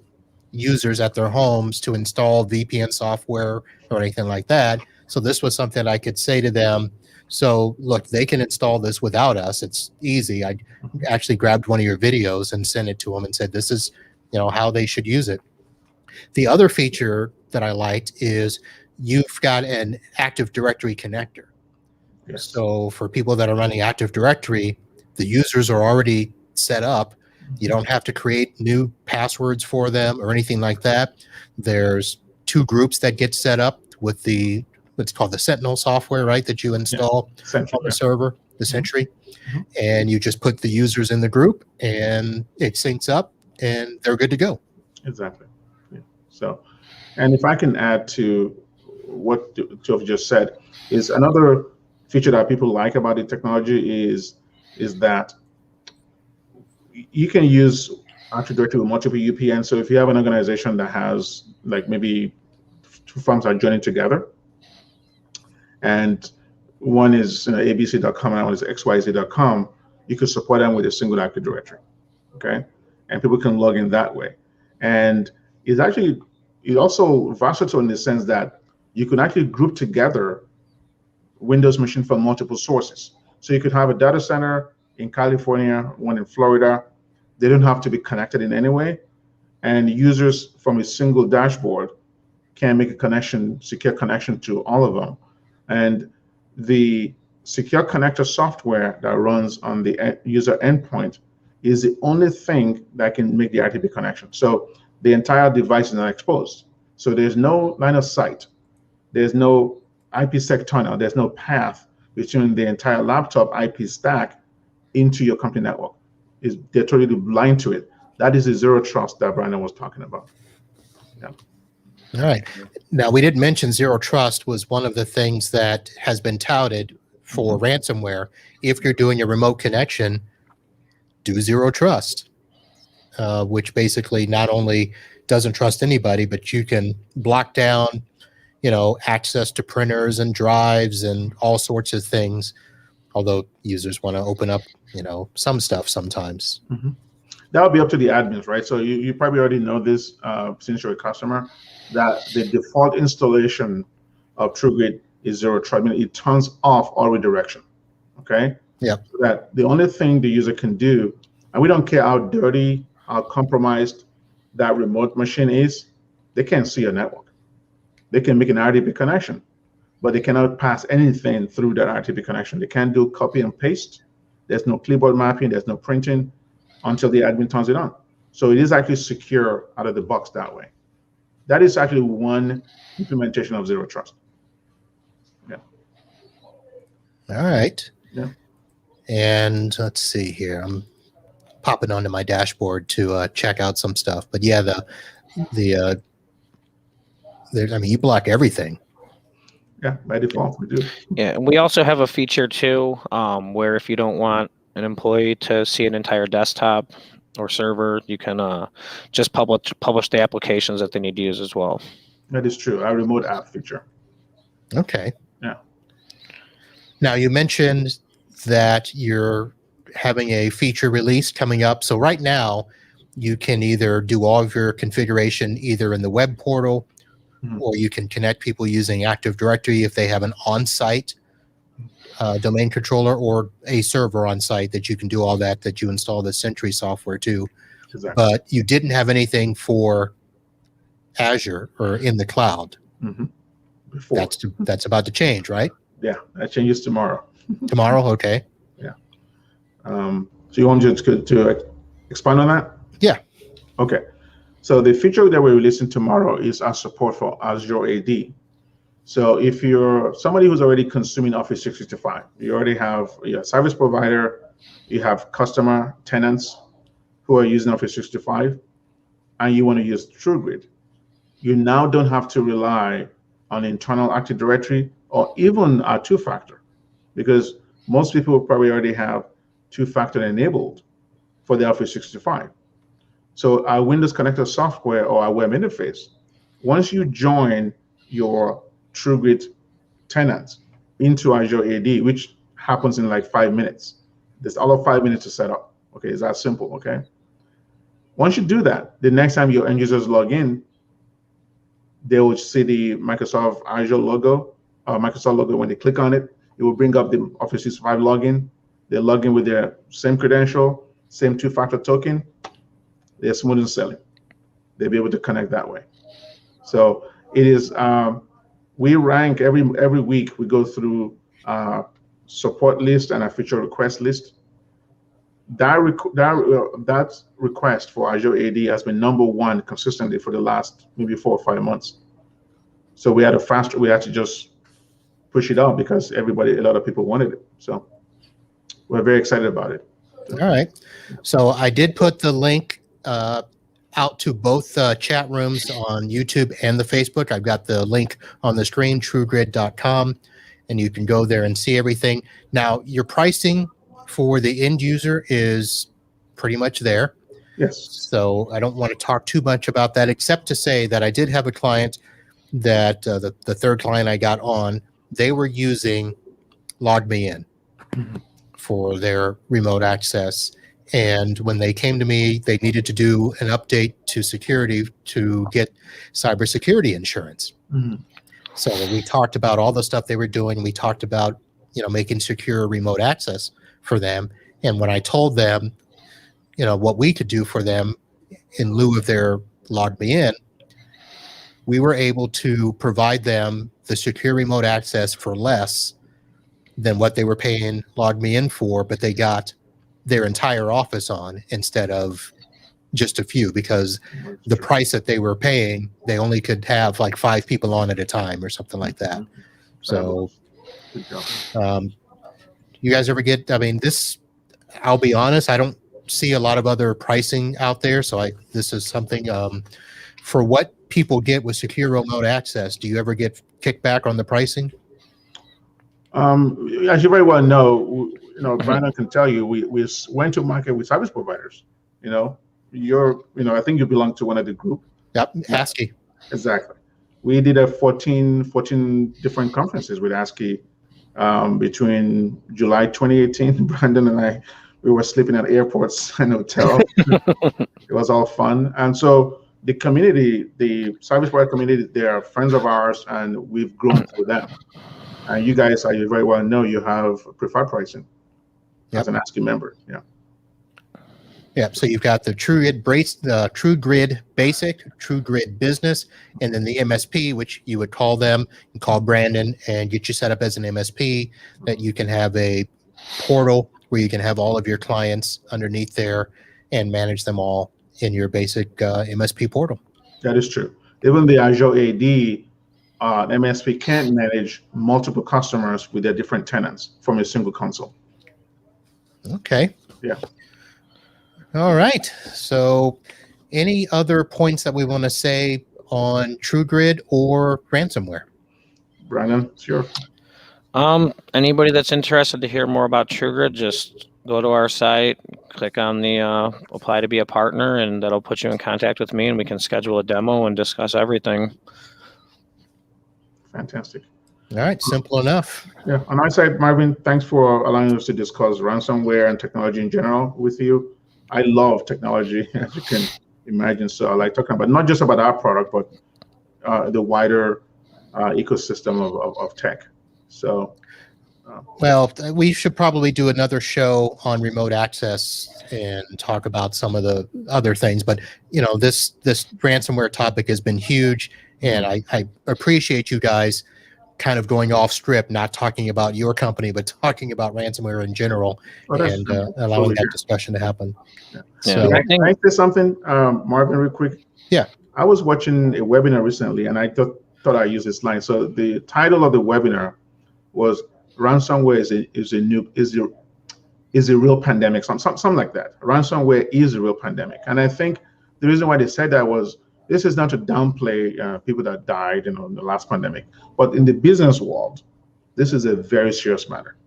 users at their homes to install VPN software or anything like that. So this was something I could say to them. So look, they can install this without us. It's easy. I actually grabbed one of your videos and sent it to them and said, this is, how they should use it. The other feature that I liked is you've got an Active Directory connector. Yes. So for people that are running Active Directory, the users are already set up. You don't have to create new passwords for them or anything like that. There's 2 groups that get set up with what's called the Sentinel software, right? That you install on the server, the Sentry. Mm-hmm. And you just put the users in the group and it syncs up and they're good to go. Exactly. Yeah. So, and if I can add to what Geoff just said, is another feature that people like about the technology is that you can use Active Directory with multiple UPNs. So if you have an organization that has like maybe 2 firms are joining together, and one is abc.com and one is xyz.com, you could support them with a single Active Directory, okay? And people can log in that way. And it's also versatile in the sense that you can actually group together Windows machine from multiple sources. So you could have a data center in California, one in Florida. They don't have to be connected in any way. And users from a single dashboard can make a connection, secure connection to all of them. And the secure connector software that runs on the user endpoint is the only thing that can make the RTP connection. So the entire device is not exposed. So there's no line of sight. There's no IPsec tunnel. There's no path between the entire laptop IP stack into your company network. They're totally blind to it. That is the zero trust that Brandon was talking about. Yeah. All right. Now, we did mention zero trust was one of the things that has been touted for ransomware. If you're doing a remote connection, do zero trust, which basically not only doesn't trust anybody, but you can block down, access to printers and drives and all sorts of things. Although users want to open up, some stuff sometimes. Mm-hmm. That would be up to the admins, right? So you probably already know this since you're a customer, that the default installation of TrueGrid is zero trust. I mean, it turns off all redirection, okay? Yeah. So that the only thing the user can do, and we don't care how dirty, how compromised that remote machine is, they can't see your network. They can make an RDP connection, but they cannot pass anything through that RTP connection. They can't do copy and paste. There's no clipboard mapping. There's no printing until the admin turns it on. So it is actually secure out of the box that way. That is actually one implementation of zero trust. Yeah. All right. Yeah. And let's see here. I'm popping onto my dashboard to check out some stuff. But yeah, you block everything. Yeah, by default we do. Yeah, and we also have a feature too, where if you don't want an employee to see an entire desktop or server, you can just publish the applications that they need to use as well. That is true. Our remote app feature. Okay. Yeah. Now you mentioned that you're having a feature release coming up. So right now, you can either do all of your configuration either in the web portal or you can connect people using Active Directory if they have an on-site domain controller or a server on site that you can do all that you install the Sentry software to. Exactly. But you didn't have anything for Azure or in the cloud. Before. That's about to change, right? Yeah, that changes tomorrow. Tomorrow, okay. Yeah. So you want me to expand on that? Yeah. Okay. So the feature that we're releasing tomorrow is our support for Azure AD. So if you're somebody who's already consuming Office 365, you already have your service provider, you have customer tenants who are using Office 365, and you want to use TrueGrid, you now don't have to rely on internal Active Directory or even our two-factor, because most people probably already have two-factor enabled for the Office 365. So our Windows Connector software or our web interface, once you join your TrueGrid tenant into Azure AD, which happens in like 5 minutes. There's all of 5 minutes to set up. Okay, it's that simple, okay? Once you do that, the next time your end users log in, they will see the Microsoft Azure logo, Microsoft logo. When they click on it, it will bring up the Office 365 login. They log in with their same credential, same two-factor token. They're smooth sailing. They'll be able to connect that way. So it is, we rank every week, we go through support list and a feature request list. That request for Azure AD has been #1 consistently for the last maybe 4 or 5 months. So we had to just push it out because a lot of people wanted it. So we're very excited about it. All right. So I did put the link out to both chat rooms on YouTube and the Facebook. I've got the link on the screen, truegrid.com, and you can go there and see everything. Now, your pricing for the end user is pretty much there. Yes. So I don't want to talk too much about that, except to say that I did have a client that the third client I got on, they were using LogMeIn for their remote access. And when they came to me, they needed to do an update to security to get cybersecurity insurance. So we talked about all the stuff they were doing. We talked about, making secure remote access for them. And when I told them, what we could do for them in lieu of their LogMeIn, we were able to provide them the secure remote access for less than what they were paying LogMeIn for, but they got their entire office on instead of just a few, because the price that they were paying, they only could have like 5 people on at a time or something like that. So you guys ever get, I'll be honest, I don't see a lot of other pricing out there. So this is something for what people get with secure remote access. Do you ever get kickback on the pricing? As you very well know, Brandon can tell you, we went to market with service providers. I think you belong to one of the group. Yep, ASCII. Exactly. We did 14 different conferences with ASCII between July 2018. Brandon and we were sleeping at airports and hotels. It was all fun. And so the community, the service provider community, they are friends of ours, and we've grown through them. And you guys, as you very well know, you have preferred pricing as an ASCII member. Yeah. Yeah. So you've got the TrueGrid Basic, TrueGrid Business, and then the MSP, which you would call them and call Brandon and get you set up as an MSP, that you can have a portal where you can have all of your clients underneath there and manage them all in your basic MSP portal. That is true. Even the Azure AD, MSP can't manage multiple customers with their different tenants from a single console. Okay. Yeah. All right. So any other points that we want to say on TrueGrid or ransomware? Brandon, it's your. Anybody that's interested to hear more about TrueGrid, just go to our site, click on the apply to be a partner, and that'll put you in contact with me, and we can schedule a demo and discuss everything. Fantastic. All right, simple enough. Yeah, on our side, Marvin, thanks for allowing us to discuss ransomware and technology in general with you. I love technology, as you can imagine. So I like talking about not just about our product, but the wider ecosystem of tech. So. Well, we should probably do another show on remote access and talk about some of the other things. But this ransomware topic has been huge, and I appreciate you guys kind of going off script, not talking about your company, but talking about ransomware in general, and allowing that discussion to happen. Yeah. So, can I say something, Marvin, real quick? Yeah. I was watching a webinar recently, and I thought I'd use this line. So the title of the webinar was "Ransomware is a real pandemic," something like that. Ransomware is a real pandemic, and I think the reason why they said that was this is not to downplay people that died in the last pandemic, but in the business world, this is a very serious matter.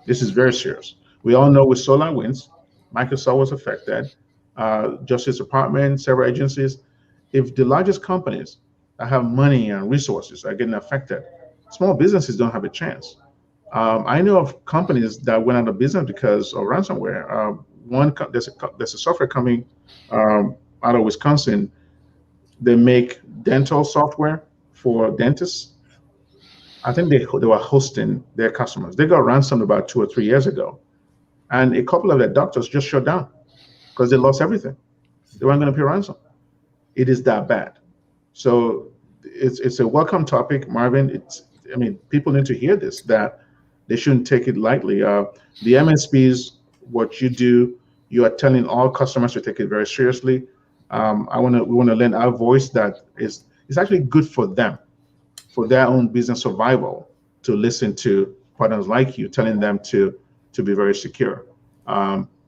This is very serious. We all know with SolarWinds, Microsoft was affected, Justice Department, several agencies. If the largest companies that have money and resources are getting affected, small businesses don't have a chance. I know of companies that went out of business because of ransomware. There's a software coming out of Wisconsin. They make dental software for dentists. I think they were hosting their customers. They got ransomed about 2 or 3 years ago, and a couple of their doctors just shut down because they lost everything. They weren't going to pay ransom. It is that bad. So it's a welcome topic, Marvin. People need to hear this, that they shouldn't take it lightly. The MSPs, what you do, you are telling all customers to take it very seriously. We want to lend our voice that it's actually good for them, for their own business survival, to listen to partners like you telling them to be very secure.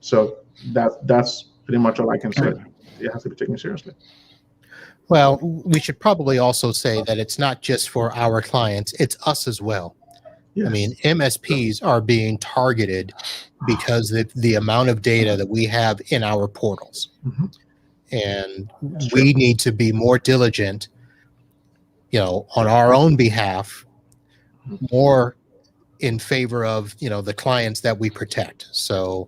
So that's pretty much all I can say. It has to be taken seriously. Well, we should probably also say that it's not just for our clients, it's us as well. Yes. I mean, MSPs are being targeted because the amount of data that we have in our portals. Mm-hmm. And we need to be more diligent, on our own behalf, more in favor of, the clients that we protect. So,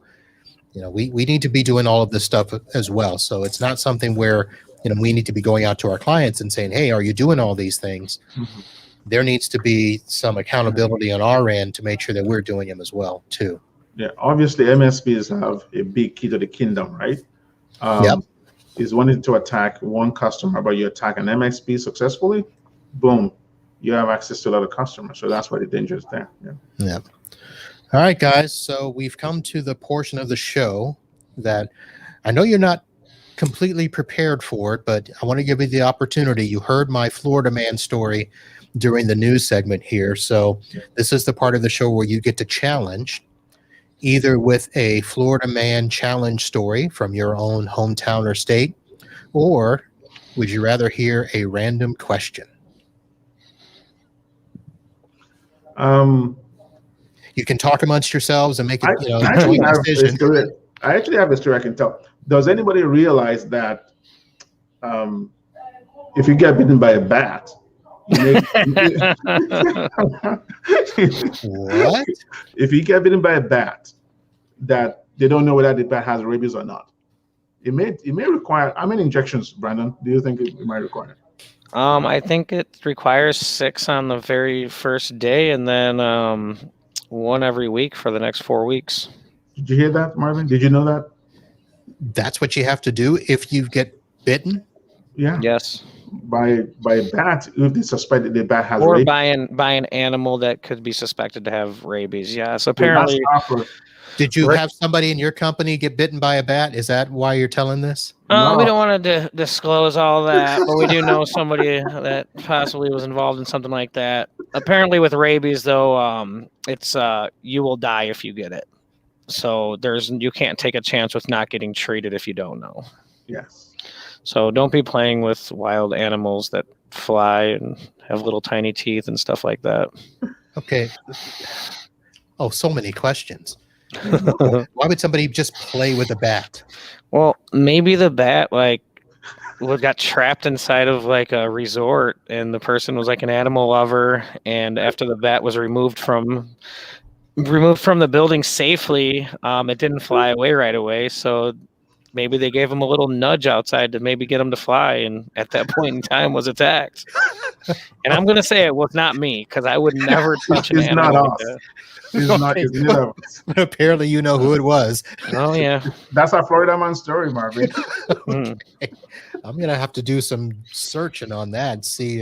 we need to be doing all of this stuff as well. So it's not something where, we need to be going out to our clients and saying, hey, are you doing all these things? Mm-hmm. There needs to be some accountability on our end to make sure that we're doing them as well, too. Yeah, obviously MSPs have a big key to the kingdom, right? Yep. Is wanting to attack one customer, but you attack an MSP successfully, boom, you have access to a lot of customers. So that's why the danger is there. Yeah. All right, guys. So we've come to the portion of the show that I know you're not completely prepared for it, but I want to give you the opportunity. You heard my Florida man story during the news segment here. So this is the part of the show where you get to challenge either with a Florida man challenge story from your own hometown or state, or would you rather hear a random question? You can talk amongst yourselves and make it, a joint decision. I actually have a story I can tell. Does anybody realize that if you get bitten by a bat, what? If you get bitten by a bat, that they don't know whether the bat has rabies or not. It may require, how many injections, Brandon, do you think it might require? I think it requires 6 on the very first day, and then 1 every week for the next 4 weeks. Did you hear that, Marvin? Did you know that? That's what you have to do if you get bitten? Yeah. Yes. By a bat, if they suspect that the bat has rabies. Or by an animal that could be suspected to have rabies. Yes, apparently. Did you have somebody in your company get bitten by a bat? Is that why you're telling this? No. We don't want to disclose all that, but we do know somebody that possibly was involved in something like that. Apparently with rabies, though, it's you will die if you get it. So you can't take a chance with not getting treated if you don't know. Yes. So don't be playing with wild animals that fly and have little tiny teeth and stuff like that. Okay. Oh, so many questions. Why would somebody just play with a bat? Well, maybe the bat got trapped inside of a resort, and the person was an animal lover, and after the bat was removed from the building safely, it didn't fly away right away, so maybe they gave him a little nudge outside to maybe get him to fly, and at that point in time was attacked. And I'm going to say it was not me, because I would never touch an It's animal not like us. that. It's not. It's neither of us. But apparently you know who it was. Oh, yeah. That's our Florida man story, Marvin. Mm. I'm going to have to do some searching on that and see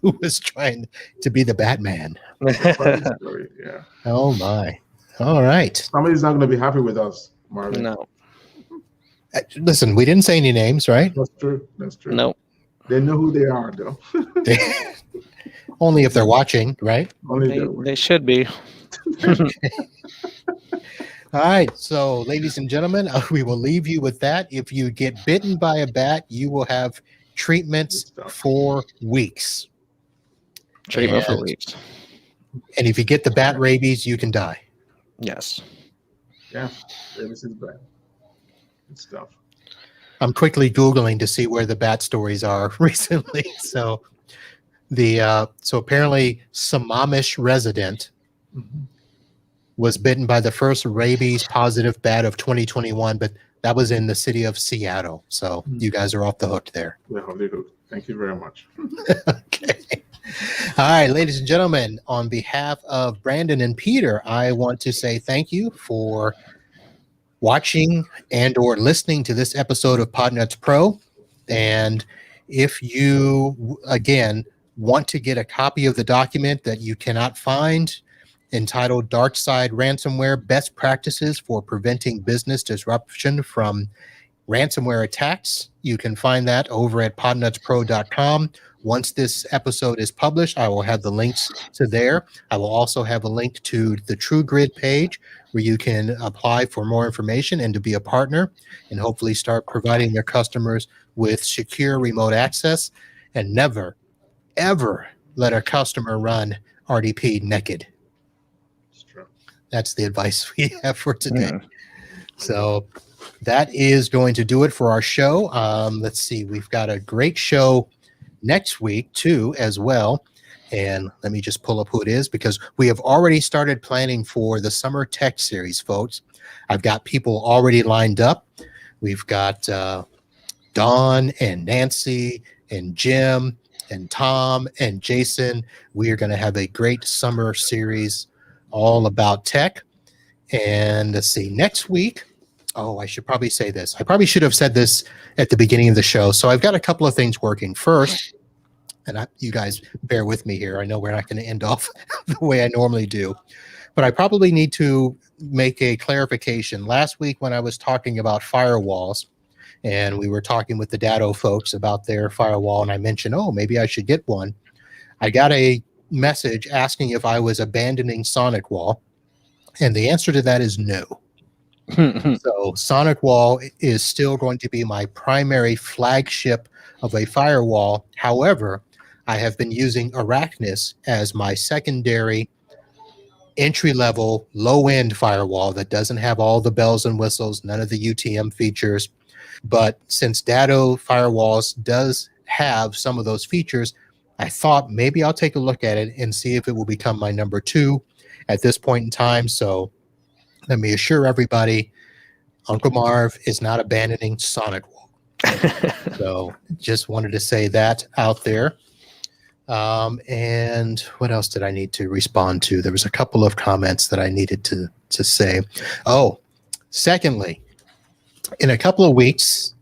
who was trying to be the Batman. Funny story, yeah. Oh, my. All right. Somebody's not going to be happy with us, Marvin. No. Listen, we didn't say any names, right? That's true. That's true. No. They know who they are, though. Only if they're watching, right? Only They should be. All right. So, ladies and gentlemen, we will leave you with that. If you get bitten by a bat, you will have treatments for weeks. Treatment for And- weeks. And if you get the bat rabies, you can die. Yes. Yeah, this is bad. Good stuff. I'm quickly Googling to see where the bat stories are recently. So so apparently Sammamish resident was bitten by the first rabies positive bat of 2021, but that was in the city of Seattle. So you guys are off the hook there. Yeah, thank you very much. Okay. All right, ladies and gentlemen, on behalf of Brandon and Peter, I want to say thank you for watching and or listening to this episode of Podnuts Pro. And if you, again, want to get a copy of the document that you cannot find entitled DarkSide Ransomware Best Practices for Preventing Business Disruption from Ransomware Attacks, you can find that over at podnutspro.com. Once this episode is published, I will have the links to there. I will also have a link to the TrueGrid page where you can apply for more information and to be a partner and hopefully start providing their customers with secure remote access, and never, ever let a customer run RDP naked. It's true. That's the advice we have for today. So that is going to do it for our show. Let's see. We've got a great show next week too as well, and let me just pull up who it is, because we have already started planning for the summer tech series, folks. I've got people already lined up. We've got Dawn and Nancy and Jim and Tom and Jason. We are going to have a great summer series all about tech. And let's see, next week, I should probably say this. I probably should have said this at the beginning of the show. So I've got a couple of things working. First, and you guys bear with me here. I know we're not going to end off the way I normally do, but I probably need to make a clarification. Last week when I was talking about firewalls, and we were talking with the Datto folks about their firewall, and I mentioned, maybe I should get one. I got a message asking if I was abandoning SonicWall, and the answer to that is no. So SonicWall is still going to be my primary flagship of a firewall. However, I have been using Arachnus as my secondary entry-level, low-end firewall that doesn't have all the bells and whistles, none of the UTM features. But since Datto Firewalls does have some of those features, I thought maybe I'll take a look at it and see if it will become my number 2 at this point in time. So let me assure everybody, Uncle Marv is not abandoning SonicWall. So just wanted to say that out there. And what else did I need to respond to? There was a couple of comments that I needed to say. Secondly, in a couple of weeks,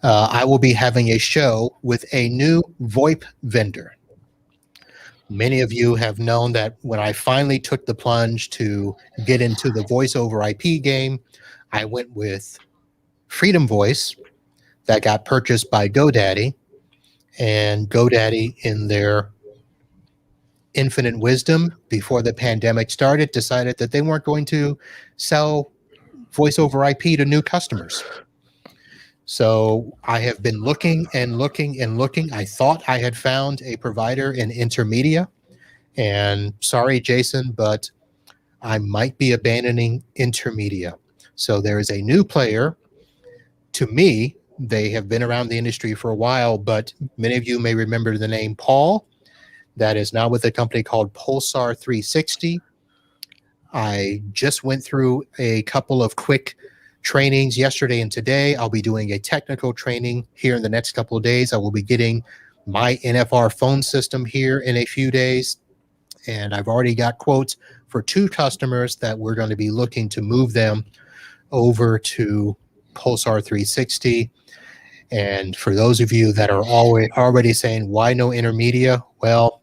I will be having a show with a new VoIP vendor. Many of you have known that when I finally took the plunge to get into the voice over IP game, I went with Freedom Voice that got purchased by GoDaddy. And GoDaddy, in their infinite wisdom before the pandemic started, decided that they weren't going to sell voice over IP to new customers. So I have been looking and looking and looking. I thought I had found a provider in Intermedia. And sorry, Jason, but I might be abandoning Intermedia. So there is a new player. To me, they have been around the industry for a while, but many of you may remember the name Paul. That is now with a company called Pulsar 360. I just went through a couple of quick trainings yesterday and today. I'll be doing a technical training here in the next couple of days. I will be getting my NFR phone system here in a few days. And I've already got quotes for 2 customers that we're going to be looking to move them over to Pulsar 360. And for those of you that are already saying, why no intermedia? Well,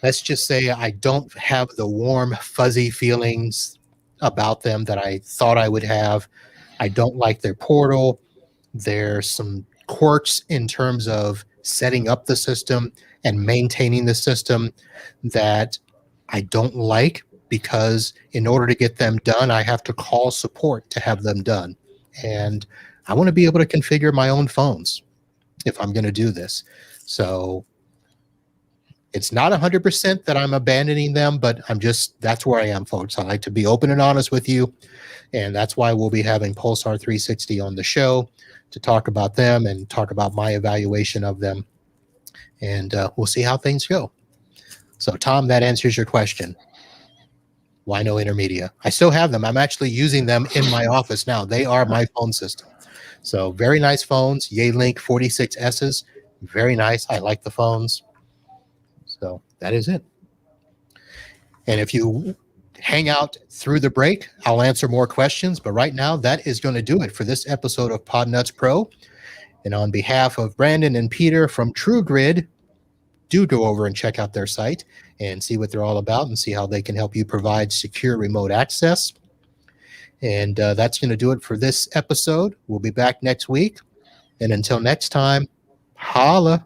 let's just say I don't have the warm, fuzzy feelings about them that I thought I would have. I don't like their portal. There's some quirks in terms of setting up the system and maintaining the system that I don't like, because in order to get them done, I have to call support to have them done. And I want to be able to configure my own phones if I'm going to do this. So it's not 100% that I'm abandoning them, but that's where I am, folks. I like to be open and honest with you. And that's why we'll be having Pulsar 360 on the show to talk about them and talk about my evaluation of them. And we'll see how things go. So, Tom, that answers your question. Why no intermedia? I still have them. I'm actually using them in my office now. They are my phone system. So very nice phones. Yealink 46Ss. Very nice. I like the phones. So that is it. And if you hang out through the break, I'll answer more questions. But right now, that is going to do it for this episode of PodNuts Pro. And on behalf of Brandon and Peter from TrueGrid, do go over and check out their site and see what they're all about and see how they can help you provide secure remote access. And that's going to do it for this episode. We'll be back next week. And until next time, holla.